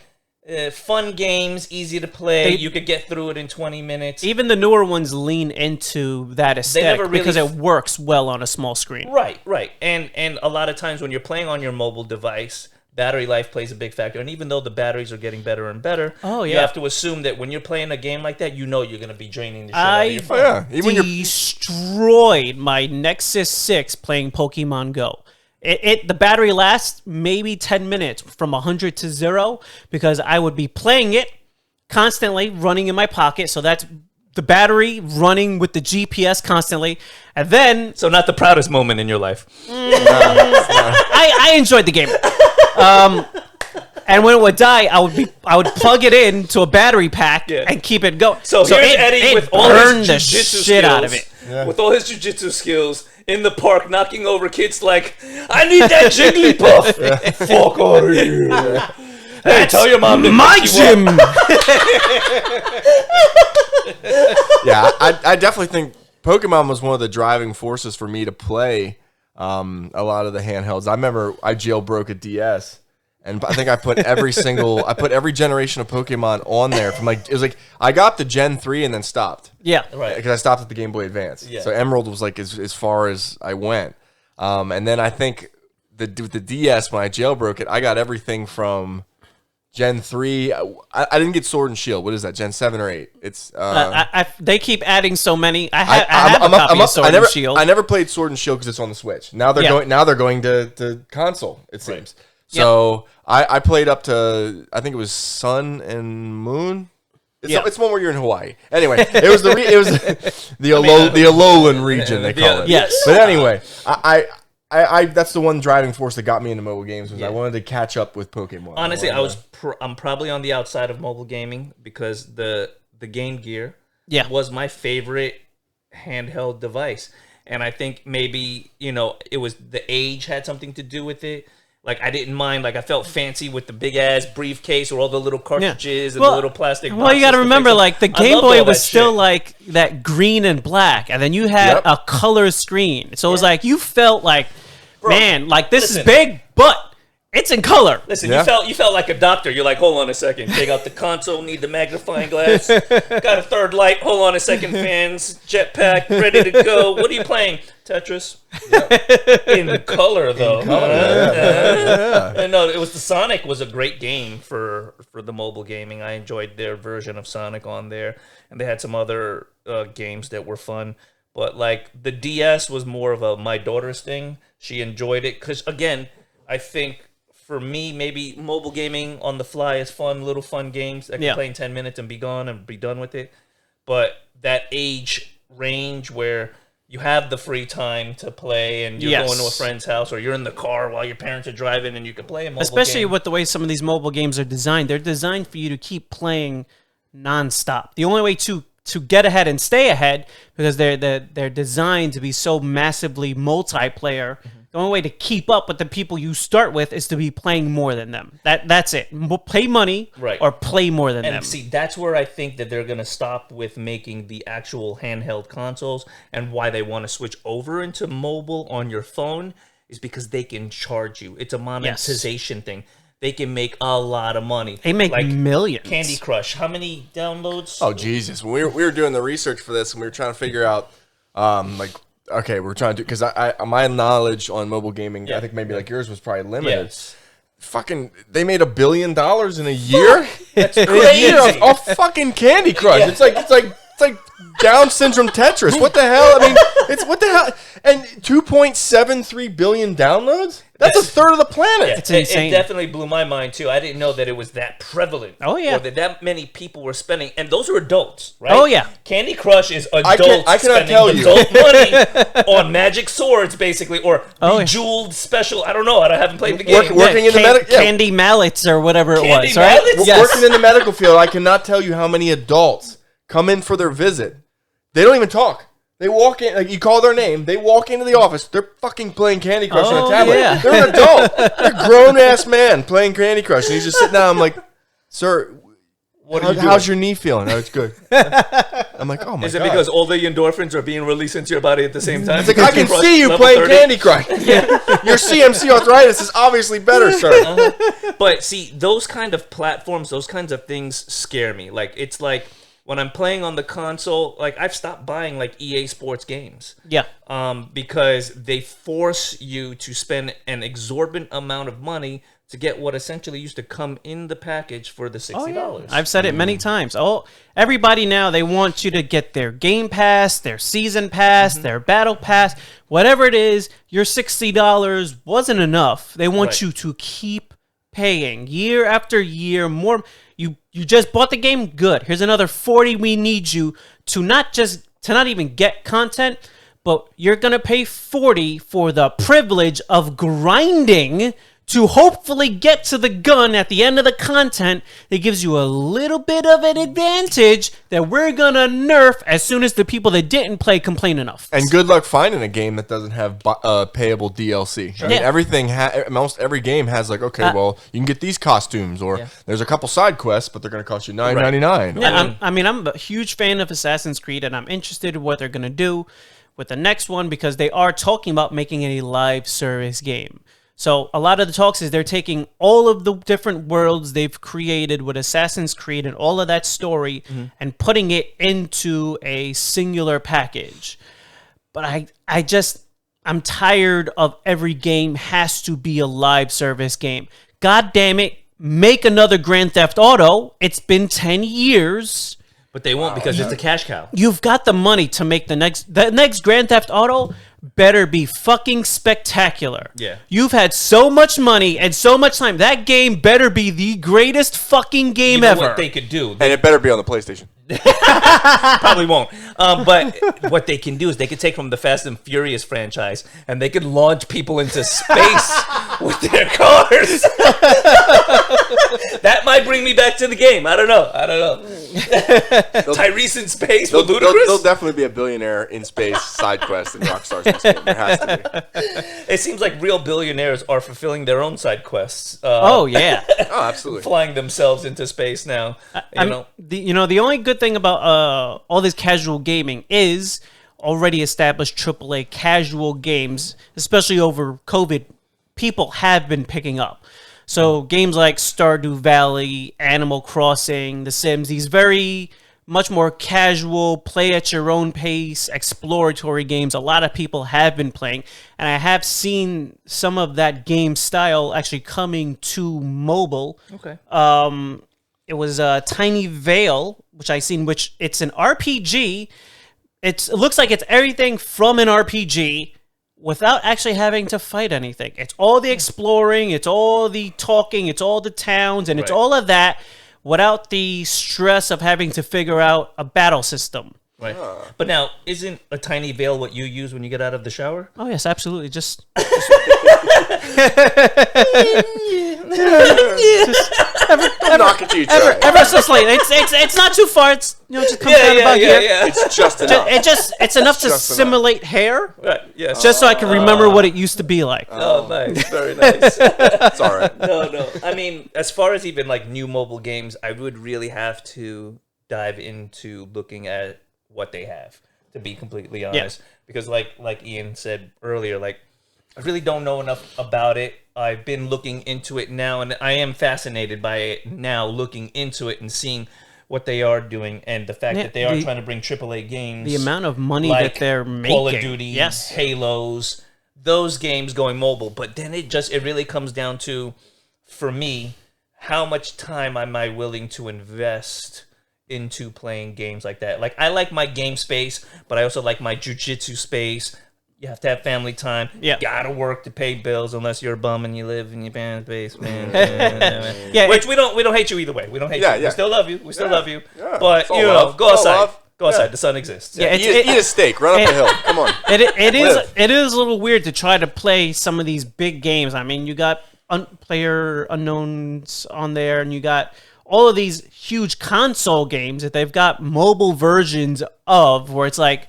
fun games, easy to play. You could get through it in 20 minutes. Even the newer ones lean into that aesthetic because it works well on a small screen. Right. And a lot of times when you're playing on your mobile device, battery life plays a big factor. And even though the batteries are getting better and better, you have to assume that when you're playing a game like that, you know you're going to be draining the shit out of your phone. Even destroyed my Nexus 6 playing Pokemon Go. The battery lasts maybe 10 minutes from 100 to 0 because I would be playing it constantly, running in my pocket. So that's the battery running with the GPS constantly. And then... So not the proudest moment in your life. I enjoyed the game. And when it would die, I would plug it into a battery pack and keep it going. So here's Eddie with all his jiu-jitsu skills, out of it. Yeah. With all his jiu-jitsu skills in the park, knocking over kids like, I need that Jigglypuff. Fuck out of here. Hey, tell your mom to my gym. Yeah, I definitely think Pokemon was one of the driving forces for me to play a lot of the handhelds. I remember I jailbroke a DS. And I think I put every generation of Pokemon on there. From like, it was like I got the Gen 3 and then stopped. Yeah, right. Because I stopped at the Game Boy Advance. Yeah. So Emerald was like as far as I went. And then I think the DS, when I jailbroke it, I got everything from Gen 3. I didn't get Sword and Shield. What is that? Gen 7 or 8? It's they keep adding so many. I have a copy of Sword and Shield. I never played Sword and Shield because it's on the Switch. Now they're going to console. It seems. Right. So I played up to, I think it was Sun and Moon. It's one where you're in Hawaii. Anyway, it was the Alolan region they call it. Yes. But anyway, I that's the one driving force that got me into mobile games was I wanted to catch up with Pokemon. Honestly, I'm probably on the outside of mobile gaming because the Game Gear was my favorite handheld device. And I think maybe, it was the age had something to do with it. Like, I didn't mind. Like, I felt fancy with the big-ass briefcase or all the little cartridges and the little plastic boxes. Well, you got to remember, like, the Game Boy was still, like, that green and black. And then you had a color screen. So it was like, you felt like, man, like, this is big, but it's in color. Listen, you felt like a doctor. You're like, hold on a second. Take out the console, need the magnifying glass. Got a third light. Hold on a second. Fans, jetpack, ready to go. What are you playing? Tetris. In color, though. And no, it was the Sonic was a great game for the mobile gaming. I enjoyed their version of Sonic on there. And they had some other games that were fun. But, like, the DS was more of a my daughter's thing. She enjoyed it. Because, again, I think... For me, maybe mobile gaming on the fly is fun, little fun games. I can play in 10 minutes and be gone and be done with it. but that age range where you have the free time to play and you're going to a friend's house or you're in the car while your parents are driving and you can play a mobile Especially game. with the way some of these mobile games are designed. They're designed for you to keep playing nonstop. The only way to get ahead and stay ahead, because they're designed to be so massively multiplayer, the only way to keep up with the people you start with is to be playing more than them. That's it. Pay money or play more than them. And see, that's where I think that they're going to stop with making the actual handheld consoles, and why they want to switch over into mobile on your phone is because they can charge you. It's a monetization thing. They can make a lot of money. They make millions. Candy Crush. How many downloads? Oh, Jesus. When we were doing the research for this and we were trying to figure out, okay, we're trying to, because my knowledge on mobile gaming, I think maybe like yours was probably limited. Yes. Fucking, they made $1 billion in a year? That's In a crazy. year of fucking Candy Crush. Yeah. It's like Down syndrome Tetris. What the hell? I mean, it's what the hell? And 2.73 billion downloads? That's a third of the planet. It's insane. It definitely blew my mind too. I didn't know that it was that prevalent. Oh, yeah. Or that many people were spending, and those are adults, right? Oh, yeah. Candy Crush is adults I cannot spending tell you. adult money on magic swords, basically, or Oh, yeah. bejeweled special. I don't know. I haven't played the game. Working in the Candy mallets or whatever it Candy was, right? mallets? Yes. Working in the medical field, I cannot tell you how many adults come in for their visit. They don't even talk. They walk in, like you call their name, they walk into the office, they're fucking playing Candy Crush on a tablet. Yeah. They're an adult. They're a grown-ass man playing Candy Crush. And he's just sitting down, I'm like, sir, how's your knee feeling? Oh, it's good. I'm like, oh my God. Is it because all the endorphins are being released into your body at the same time? It's like, I can see you Level playing 30? Candy Crush. Your CMC arthritis is obviously better, sir. But see, those kind of platforms, those kinds of things scare me. Like, it's like when I'm playing on the console, like I've stopped buying like EA Sports games. Yeah. Because they force you to spend an exorbitant amount of money to get what essentially used to come in the package for the $60. I've said it many times. Everybody now, they want you to get their Game Pass, their Season Pass, their Battle Pass, whatever it is. Your $60 wasn't enough. They want you to keep paying year after year more. You just bought the game, good. Here's another $40. We need you to not even get content, but you're gonna pay $40 for the privilege of grinding to hopefully get to the gun at the end of the content that gives you a little bit of an advantage that we're gonna nerf as soon as the people that didn't play complain enough. And good luck finding a game that doesn't have payable DLC. I mean, everything, almost every game has like, okay, well, you can get these costumes, or there's a couple side quests, but they're going to cost you $9.99. Yeah, I'm a huge fan of Assassin's Creed, and I'm interested in what they're gonna do with the next one because they are talking about making it a live service game. So a lot of the talks is they're taking all of the different worlds they've created with Assassin's Creed and all of that story and putting it into a singular package. But I'm tired of every game has to be a live service game. God damn it, make another Grand Theft Auto. It's been 10 years. But they won't because it's a cash cow. You've got the money to make the next Grand Theft Auto better be fucking spectacular. Yeah. You've had so much money and so much time. That game better be the greatest fucking game You know ever. what they could do? And it better be on the PlayStation. Probably won't. But what they can do is they could take from the Fast and Furious franchise and they could launch people into space with their cars. That might bring me back to the game. I don't know. Tyrese in space with Ludacris? There'll definitely be a billionaire in space side quest in Rockstar's next game. There has to be. It seems like real billionaires are fulfilling their own side quests. Oh, yeah. Oh, absolutely. Flying themselves into space now. The only good thing about all this casual gaming is already established AAA casual games, especially over COVID, people have been picking up. So games like Stardew Valley, Animal Crossing, The Sims, these very much more casual, play at your own pace, exploratory games, a lot of people have been playing. And I have seen some of that game style actually coming to mobile. Okay. It was Tiny Veil, which I seen, which it's an RPG. It looks like it's everything from an RPG without actually having to fight anything. It's all the exploring, it's all the talking, it's all the towns, and it's all of that without the stress of having to figure out a battle system. Right. But now, isn't a tiny veil what you use when you get out of the shower? Oh, yes, absolutely. Just Don't knock it till you try it. ever so slightly. It's not too far. It's just comes down about here. It's just enough. It's enough to simulate hair. Right. Yes. Just so I can remember what it used to be like. Oh, nice. Very nice. It's all right. No. I mean, as far as even like new mobile games, I would really have to dive into looking at what they have, to be completely honest. Because like Ian said earlier, like I really don't know enough about it. I've been looking into it now, and I am fascinated by it now, looking into it and seeing what they are doing, and the fact that they are trying to bring AAA games. The amount of money like that they're making. Call of Duty, Halos, those games going mobile. But then it really comes down to, for me, how much time am I willing to invest into playing games like that. Like, I like my game space, but I also like my jujitsu space. You have to have family time. You gotta work to pay bills unless you're a bum and you live in your parents' basement. Which we don't hate you either way. We don't hate you. We still love you. We still love you. Yeah. But you know, go outside. Go outside. The sun exists. Eat a steak. Run up the hill. Come on. It is a little weird to try to play some of these big games. I mean, you got player unknowns on there, and you got all of these huge console games that they've got mobile versions of, where it's like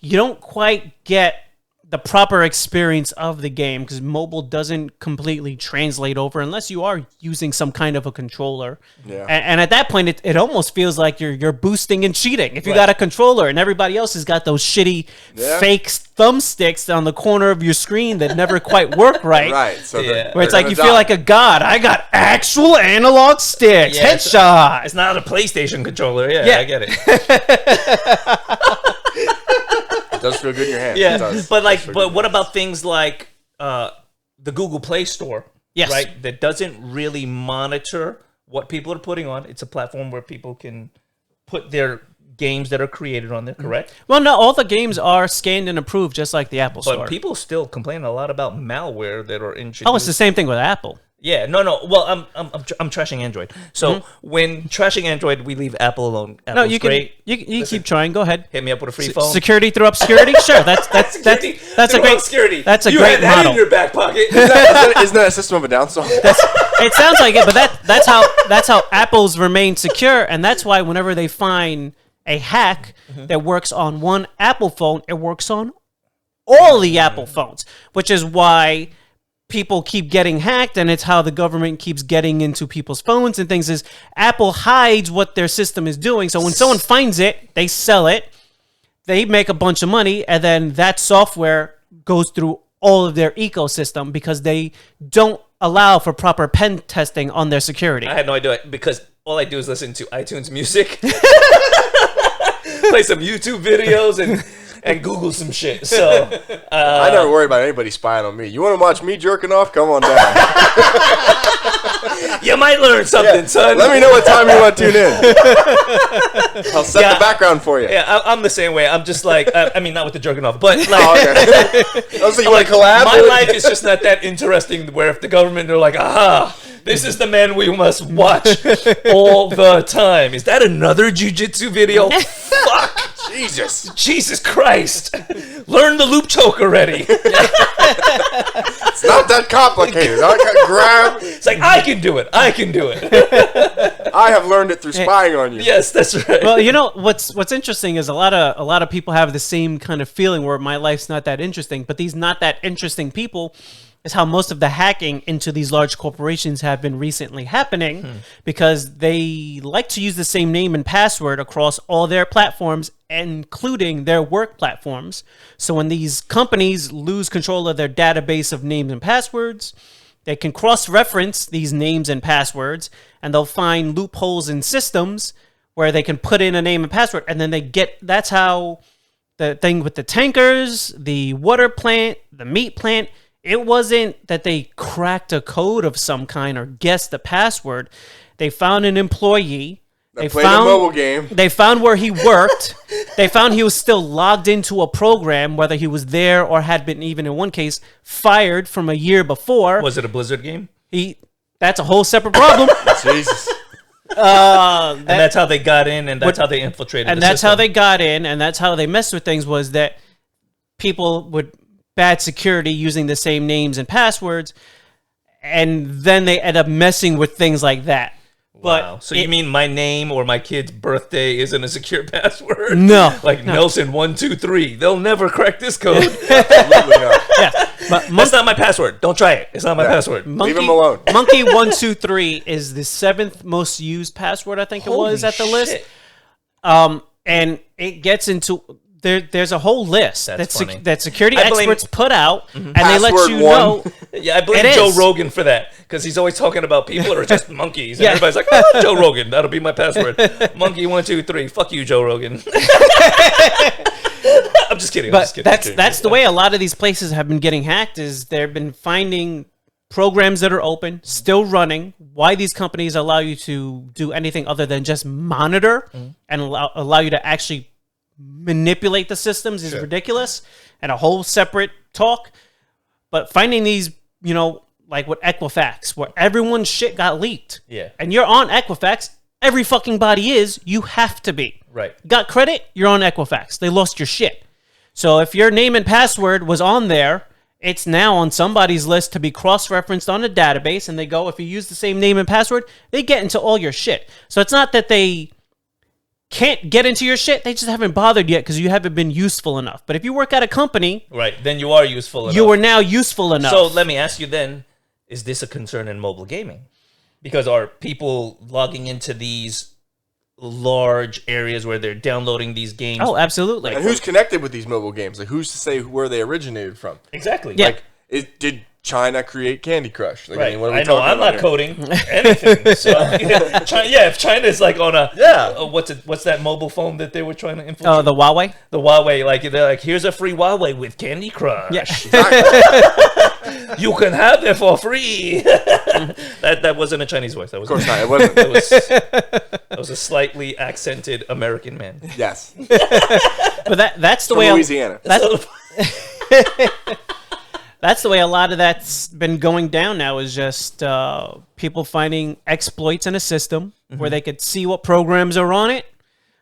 you don't quite get the proper experience of the game because mobile doesn't completely translate over unless you are using some kind of a controller. Yeah. And at that point, it almost feels like you're boosting and cheating. If you got a controller and everybody else has got those shitty fake thumbsticks on the corner of your screen that never quite work right. Right. So where it's like you feel like a god. I got actual analog sticks. Headshot. It's not a PlayStation controller. Yeah. I get it. It does feel good in your hand. Yeah, but what about things like the Google Play Store? Yes, right. That doesn't really monitor what people are putting on. It's a platform where people can put their games that are created on there. Correct. Well, no, all the games are scanned and approved, just like the Apple Store. But people still complain a lot about malware that are introduced. Oh, it's the same thing with Apple. Yeah, no. Well, I'm trashing Android. So when trashing Android, we leave Apple alone. Apple's great. You keep trying. Go ahead. Hit me up with a free phone. Security through obscurity. Sure, that's a great obscurity. That's a you great had that model. In your back pocket. Isn't that a System of a Down song? It sounds like it, but that's how Apple's remain secure, and that's why whenever they find a hack that works on one Apple phone, it works on all the Apple phones, which is why people keep getting hacked, and it's how the government keeps getting into people's phones and things. Is Apple hides what their system is doing, so when someone finds it, they sell it, they make a bunch of money, and then that software goes through all of their ecosystem because they don't allow for proper pen testing on their security. I had no idea, because all I do is listen to iTunes Music, play some YouTube videos, and Google some shit. So I never worry about anybody spying on me. You want to watch me jerking off? Come on down. You might learn something, son. Let me know what time you want to tune in. I'll set the background for you. Yeah, I'm the same way. I'm just like, I mean, not with the jerking off, but like, Also, you want to collab? My life is just not that interesting. Where if the government, they're like, aha, this is the man we must watch all the time. Is that another jiu-jitsu video? Fuck. Jesus Christ. Learn the loop choke already. It's not that complicated. Grab. It's like, I can do it. I have learned it through spying on you. Yes, that's right. Well, you know what's interesting is a lot of people have the same kind of feeling where my life's not that interesting, but these not that interesting people is how most of the hacking into these large corporations have been recently happening because they like to use the same name and password across all their platforms, including their work platforms. So when these companies lose control of their database of names and passwords, they can cross-reference these names and passwords, and they'll find loopholes in systems where they can put in a name and password, and then that's how the thing with the tankers, the water plant, the meat plant, it wasn't that they cracked a code of some kind or guessed the password. They found an employee. They played a mobile game. They found where he worked. They found he was still logged into a program, whether he was there or had been, even in one case, fired from a year before. Was it a Blizzard game? That's a whole separate problem. Jesus. And that's how they got in, and that's how they infiltrated. And that's how they got in, and that's how they messed with things. Was that people with bad security using the same names and passwords, and then they end up messing with things like that. Wow. But so you mean my name or my kid's birthday isn't a secure password? No. Like no. Nelson123. They'll never crack this code. Absolutely not. Yeah. But That's not my password. Don't try it. It's not my password. Leave him alone. Monkey123 is the 7th most used password, I think it was, at the list. And it gets into... There's a whole list that security experts put out, and they let you know. Yeah, I blame Joe Rogan for that, because he's always talking about people who are just monkeys. And everybody's like, Joe Rogan, that'll be my password. Monkey123, fuck you, Joe Rogan. I'm just kidding. But that's the way a lot of these places have been getting hacked, is they've been finding programs that are open, still running. Why these companies allow you to do anything other than just monitor and allow you to actually manipulate the systems is ridiculous, and a whole separate talk. But finding these, like with Equifax, where everyone's shit got leaked. Yeah. And you're on Equifax, every fucking body is, you have to be. Right. Got credit, you're on Equifax. They lost your shit. So if your name and password was on there, it's now on somebody's list to be cross-referenced on a database, and they go, if you use the same name and password, they get into all your shit. So it's not that they can't get into your shit, they just haven't bothered yet because you haven't been useful enough. But if you work at a company, right, then you are useful enough. You are now useful enough. So let me ask you then, is this a concern in mobile gaming? Because are people logging into these large areas where they're downloading these games? Oh, absolutely. And who's connected with these mobile games? Like, who's to say where they originated from? Exactly. Yeah. Like, did China create Candy Crush? Like, right. I mean, what are we I know talking I'm about not coding anything. So if China's like on a what's that mobile phone that they were trying to infiltrate? Oh, the Huawei. The Huawei, like they're like, here's a free Huawei with Candy Crush. Yeah. You can have it for free. that wasn't a Chinese voice. That was, of course not. It wasn't. That was a slightly accented American man. Yes. But that's the From way Louisiana. That's the way a lot of that's been going down now, is just people finding exploits in a system where they could see what programs are on it,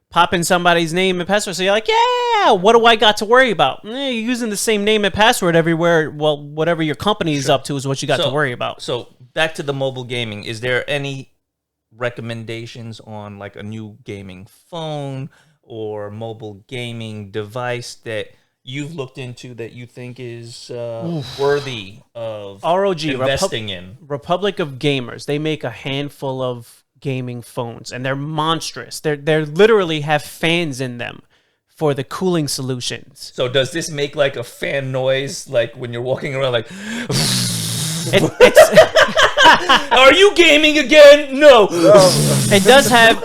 pop in somebody's name and password. So you're like, yeah, what do I got to worry about? You're using the same name and password everywhere. Well, whatever your company is up to is what you got to worry about. So back to the mobile gaming. Is there any recommendations on like a new gaming phone or mobile gaming device that you've looked into that you think is worthy of investing in? Republic of Gamers. They make a handful of gaming phones, and they're monstrous. They're literally have fans in them for the cooling solutions. So does this make like a fan noise, like when you're walking around, like? Are you gaming again? No. It does have.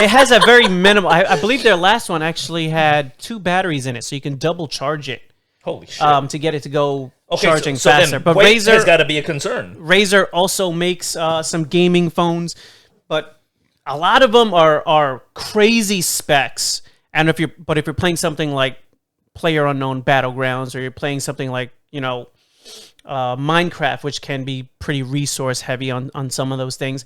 It has a very minimal. I believe their last one actually had 2 batteries in it, so you can double charge it. Holy shit! To get it to go charging so faster. Then but weight Razer has got to be a concern. Razer also makes some gaming phones, but a lot of them are crazy specs. And if you're playing something like PlayerUnknown Battlegrounds, or you're playing something like Minecraft, which can be pretty resource heavy on some of those things,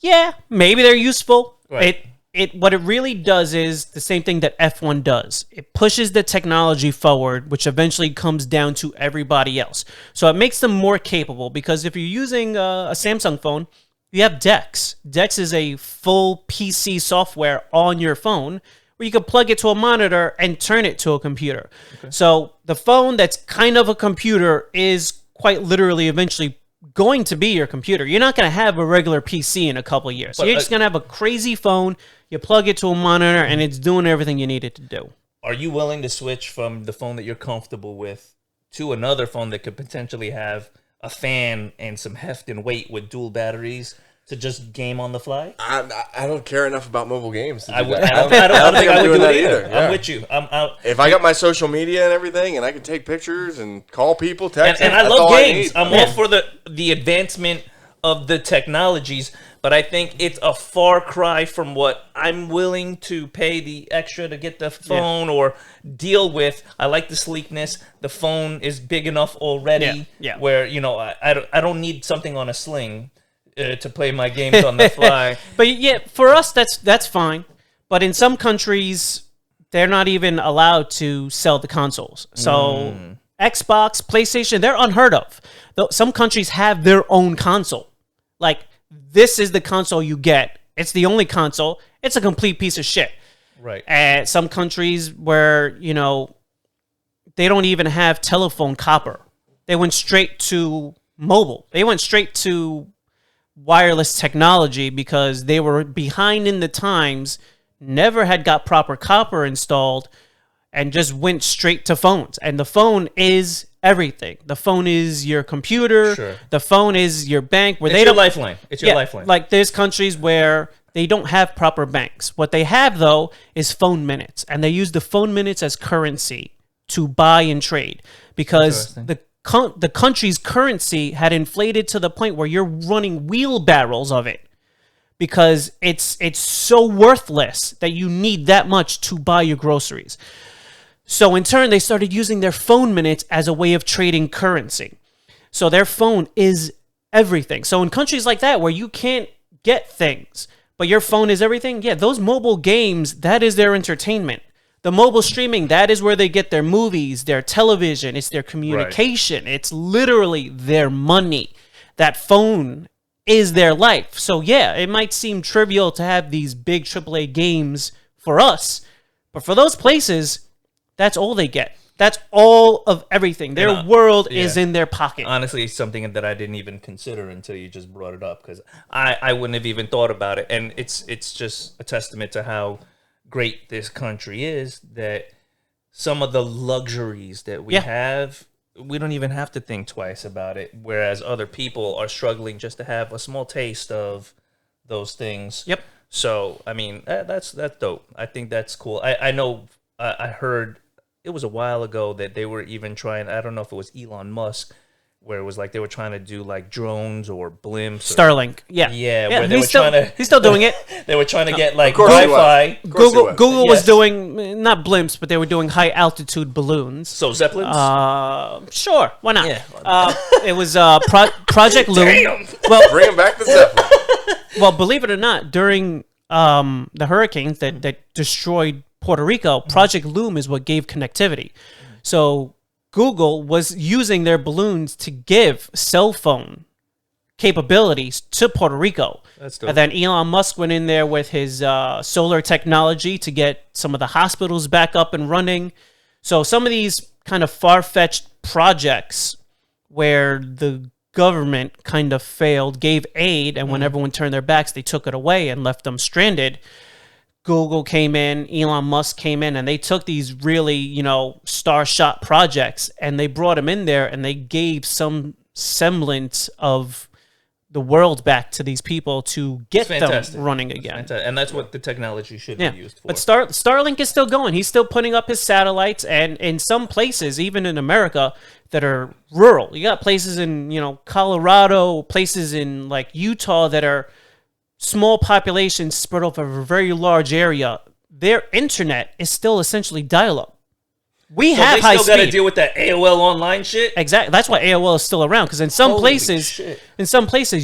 yeah, maybe they're useful. Right. What it really does is the same thing that F1 does. It pushes the technology forward, which eventually comes down to everybody else. So it makes them more capable, because if you're using a Samsung phone, you have DeX. DeX is a full PC software on your phone where you can plug it to a monitor and turn it to a computer. Okay. So the phone that's kind of a computer is quite literally eventually going to be your computer. You're not going to have a regular PC in a couple of years. So you're just going to have a crazy phone, you plug it to a monitor, and it's doing everything you need it to do. Are you willing to switch from the phone that you're comfortable with to another phone that could potentially have a fan and some heft and weight with dual batteries to just game on the fly? I don't care enough about mobile games. I don't think I would do it either. Yeah. I'm with you. I'm out. If I got my social media and everything, and I can take pictures and call people, text, and I love games. I'm all for the advancement of the technologies, but I think it's a far cry from what I'm willing to pay the extra to get the phone or deal with. I like the sleekness. The phone is big enough already where I don't need something on a sling to play my games on the fly. But yeah, for us, that's fine. But in some countries, they're not even allowed to sell the consoles. So Xbox, PlayStation, they're unheard of. Some countries have their own console. Like, this is the console you get. It's the only console. It's a complete piece of shit. Right. And some countries where, they don't even have telephone copper. They went straight to mobile. They went straight to wireless technology because they were behind in the times, never had got proper copper installed, and just went straight to phones. And the phone is everything. The phone is your computer. Sure. The phone is your bank. It's your lifeline. It's your lifeline. Like, there's countries where they don't have proper banks. What they have, though, is phone minutes. And they use the phone minutes as currency to buy and trade. Because the country's currency had inflated to the point where you're running wheelbarrows of it. Because it's so worthless that you need that much to buy your groceries. So in turn, they started using their phone minutes as a way of trading currency. So their phone is everything. So in countries like that where you can't get things, but your phone is everything, yeah, those mobile games, that is their entertainment. The mobile streaming, that is where they get their movies, their television, it's their communication. Right. It's literally their money. That phone is their life. So yeah, it might seem trivial to have these big AAA games for us, but for those places, that's all they get. That's all of everything. Their world is in their pocket. Honestly, it's something that I didn't even consider until you just brought it up, because I wouldn't have even thought about it. And it's just a testament to how great this country is, that some of the luxuries that we have, we don't even have to think twice about it, whereas other people are struggling just to have a small taste of those things. Yep. So, I mean, that's dope. I think that's cool. I know I heard it was a while ago that they were even trying, I don't know if it was Elon Musk, where it was like they were trying to do like drones or blimps. Starlink. Where they were trying to... He's still doing it. They were trying to get like Wi-Fi. Google was doing, not blimps, but they were doing high altitude balloons. So Zeppelins? Sure. Why not? Yeah. It was Project Loom. Damn. Well, bring back the Zeppelin. Well, believe it or not, during the hurricanes that destroyed Puerto Rico, Project Loom is what gave connectivity. So Google was using their balloons to give cell phone capabilities to Puerto Rico. That's dope. And then Elon Musk went in there with his solar technology to get some of the hospitals back up and running. So some of these kind of far-fetched projects where the government kind of failed, gave aid, and when everyone turned their backs, they took it away and left them stranded. Google came in, Elon Musk came in, and they took these really, star-shot projects, and they brought them in there, and they gave some semblance of the world back to these people to get them running again. And that's what the technology should be used for. But Starlink is still going. He's still putting up his satellites, and in some places, even in America, that are rural. You got places in, Colorado, places in, like, Utah that are small populations spread over a very large area. Their internet is still essentially dial-up. We have high speed. They still got to deal with that AOL online shit? Exactly. That's why AOL is still around, because in some places,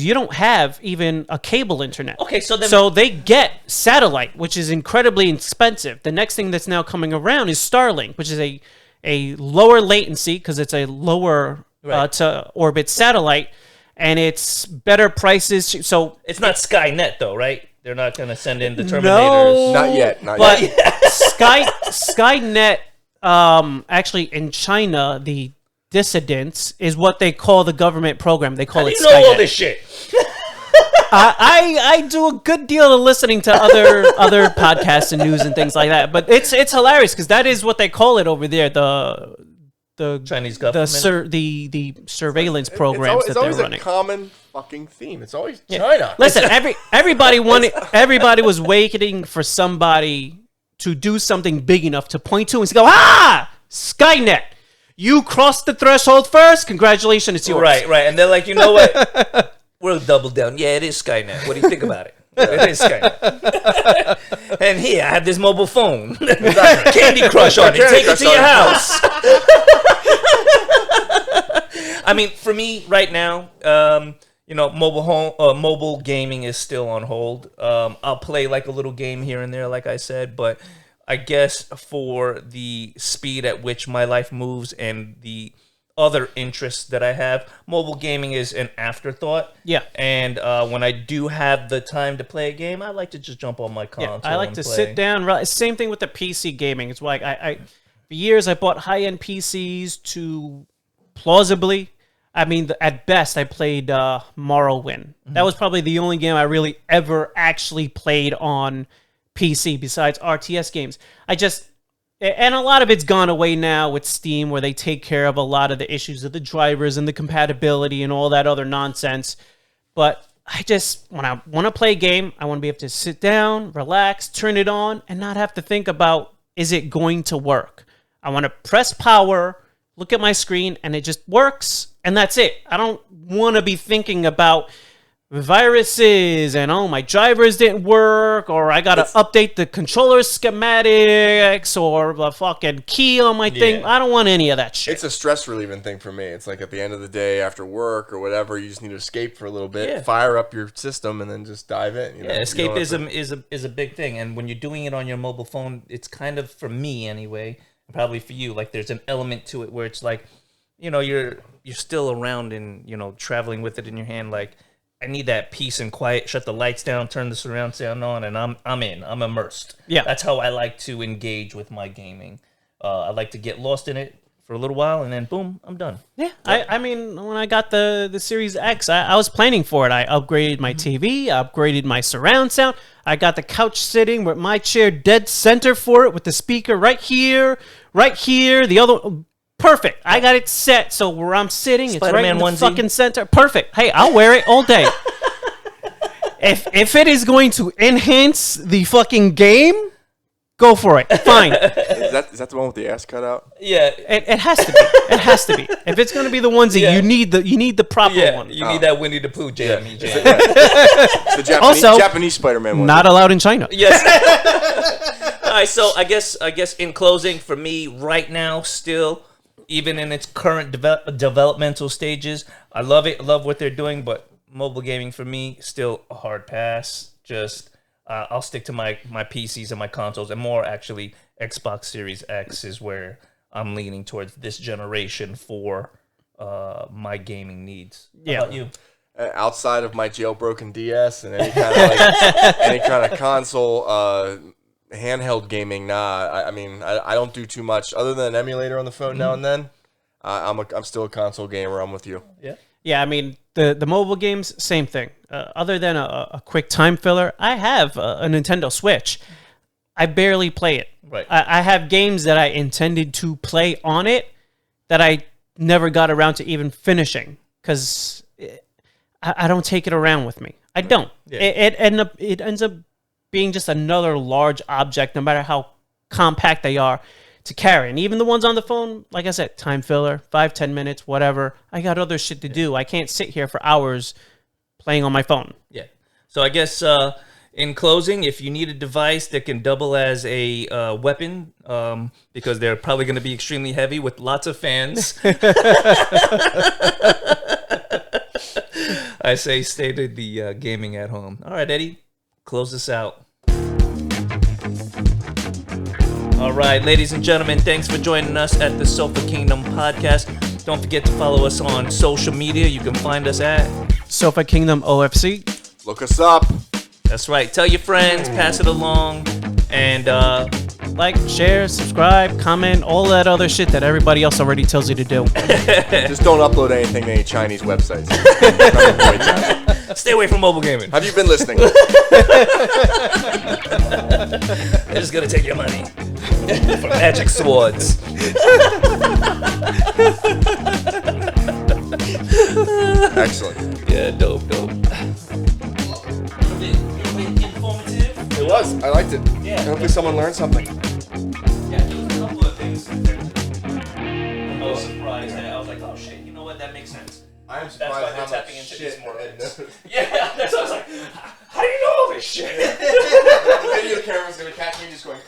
you don't have even a cable internet. Okay, so they get satellite, which is incredibly expensive. The next thing that's now coming around is Starlink, which is a lower latency, because it's a lower to orbit satellite, and it's better prices. So it's not Skynet, though, right? They're not going to send in the Terminators. No, not yet. Skynet, actually in China, the dissidents is what they call the government program. They call it Skynet. You know all this shit. I do a good deal of listening to other podcasts and news and things like that, but it's hilarious because that is what they call it over there. The Chinese government, the surveillance programs that they're running. It's always a common fucking theme. It's always China. Listen, everybody was waiting for somebody to do something big enough to point to and go, Skynet. You crossed the threshold first. Congratulations, it's yours. Right. And they're like, you know what? We'll double down. Yeah, it is Skynet. What do you think about it? It is Skynet. And here, I have this mobile phone. Candy Crush on it. Take it to your house. I mean, for me, right now, mobile gaming is still on hold. I'll play like a little game here and there, like I said, but I guess for the speed at which my life moves and the other interests that I have, mobile gaming is an afterthought. Yeah. And when I do have the time to play a game, I like to just jump on my console. I like to sit down. Same thing with the PC gaming. It's like I for years I bought high-end PCs to plausibly. I mean, at best, I played Morrowind. That was probably the only game I really ever actually played on PC besides RTS games. And a lot of it's gone away now with Steam, where they take care of a lot of the issues of the drivers and the compatibility and all that other nonsense. But when I want to play a game, I want to be able to sit down, relax, turn it on, and not have to think about, is it going to work? I want to press power, look at my screen, and it just works, and that's it. I don't want to be thinking about viruses and my drivers didn't work, or I gotta update the controller schematics, or the fucking key on my thing. I don't want any of that shit. It's a stress relieving thing for me. It's like at the end of the day after work or whatever, you just need to escape for a little bit, fire up your system, and then just dive in. Escapism is a big thing, and when you're doing it on your mobile phone, it's kind of, for me anyway, and probably for you, like there's an element to it where it's like, you're still around and traveling with it in your hand, like. I need that peace and quiet. Shut the lights down, turn the surround sound on, and I'm in. I'm immersed. Yeah, that's how I like to engage with my gaming. I like to get lost in it for a little while, and then boom, I'm done. Yeah, I mean, when I got the Series X, I was planning for it. I upgraded my TV, I upgraded my surround sound. I got the couch sitting with my chair dead center for it, with the speaker right here, the other. Perfect. I got it set so where I'm sitting, it's right in the fucking center. Perfect. Hey, I'll wear it all day. If it is going to enhance the fucking game, go for it. Fine. Is that the one with the ass cut out? Yeah. It has to be. It has to be. If it's going to be the ones that you need the proper one. You need that Winnie the Pooh jam. Yeah. It's the Japanese Spider-Man one. Not allowed in China. Yes. All right, so I guess in closing, for me right now, still, even in its current developmental stages, I love it. I love what they're doing, but mobile gaming for me, still a hard pass. Just I'll stick to my PCs and my consoles, and more actually Xbox Series X is where I'm leaning towards this generation for my gaming needs. How about you? Outside of my jailbroken DS and any kind of console, handheld gaming, I mean, I don't do too much other than an emulator on the phone now and then. I'm still a console gamer. I'm with you. Yeah. I mean, the mobile games, same thing. Other than a quick time filler, I have a Nintendo Switch. I barely play it. Right. I have games that I intended to play on it that I never got around to even finishing because I don't take it around with me. I don't. Yeah. It ends up being just another large object, no matter how compact they are, to carry. And even the ones on the phone, like I said, time filler, 5-10 minutes, whatever. I got other shit to do. I can't sit here for hours playing on my phone. Yeah. So I guess in closing, if you need a device that can double as a weapon, because they're probably going to be extremely heavy with lots of fans, I say stay to the gaming at home. All right, Eddie. Close this out. All right, ladies and gentlemen, thanks for joining us at the Sofa Kingdom podcast. Don't forget to follow us on social media. You can find us at Sofa Kingdom OFC. Look us up. That's right. Tell your friends, pass it along, and like, share, subscribe, comment, all that other shit that everybody else already tells you to do. Just don't upload anything to any Chinese websites. Stay away from mobile gaming. Have you been listening? They're just gonna take your money for magic swords. Excellent. Yeah, dope. Informative. It was. I liked it. Yeah. Hopefully someone learned something. Yeah, there was a couple of things. I was surprised that I was like, oh shit, you know what? That makes sense. I am That's surprised why how they're much tapping into shit these more Ed things. knows. Yeah, that's what I was like. How do you know all this shit? The video camera's gonna catch me just going.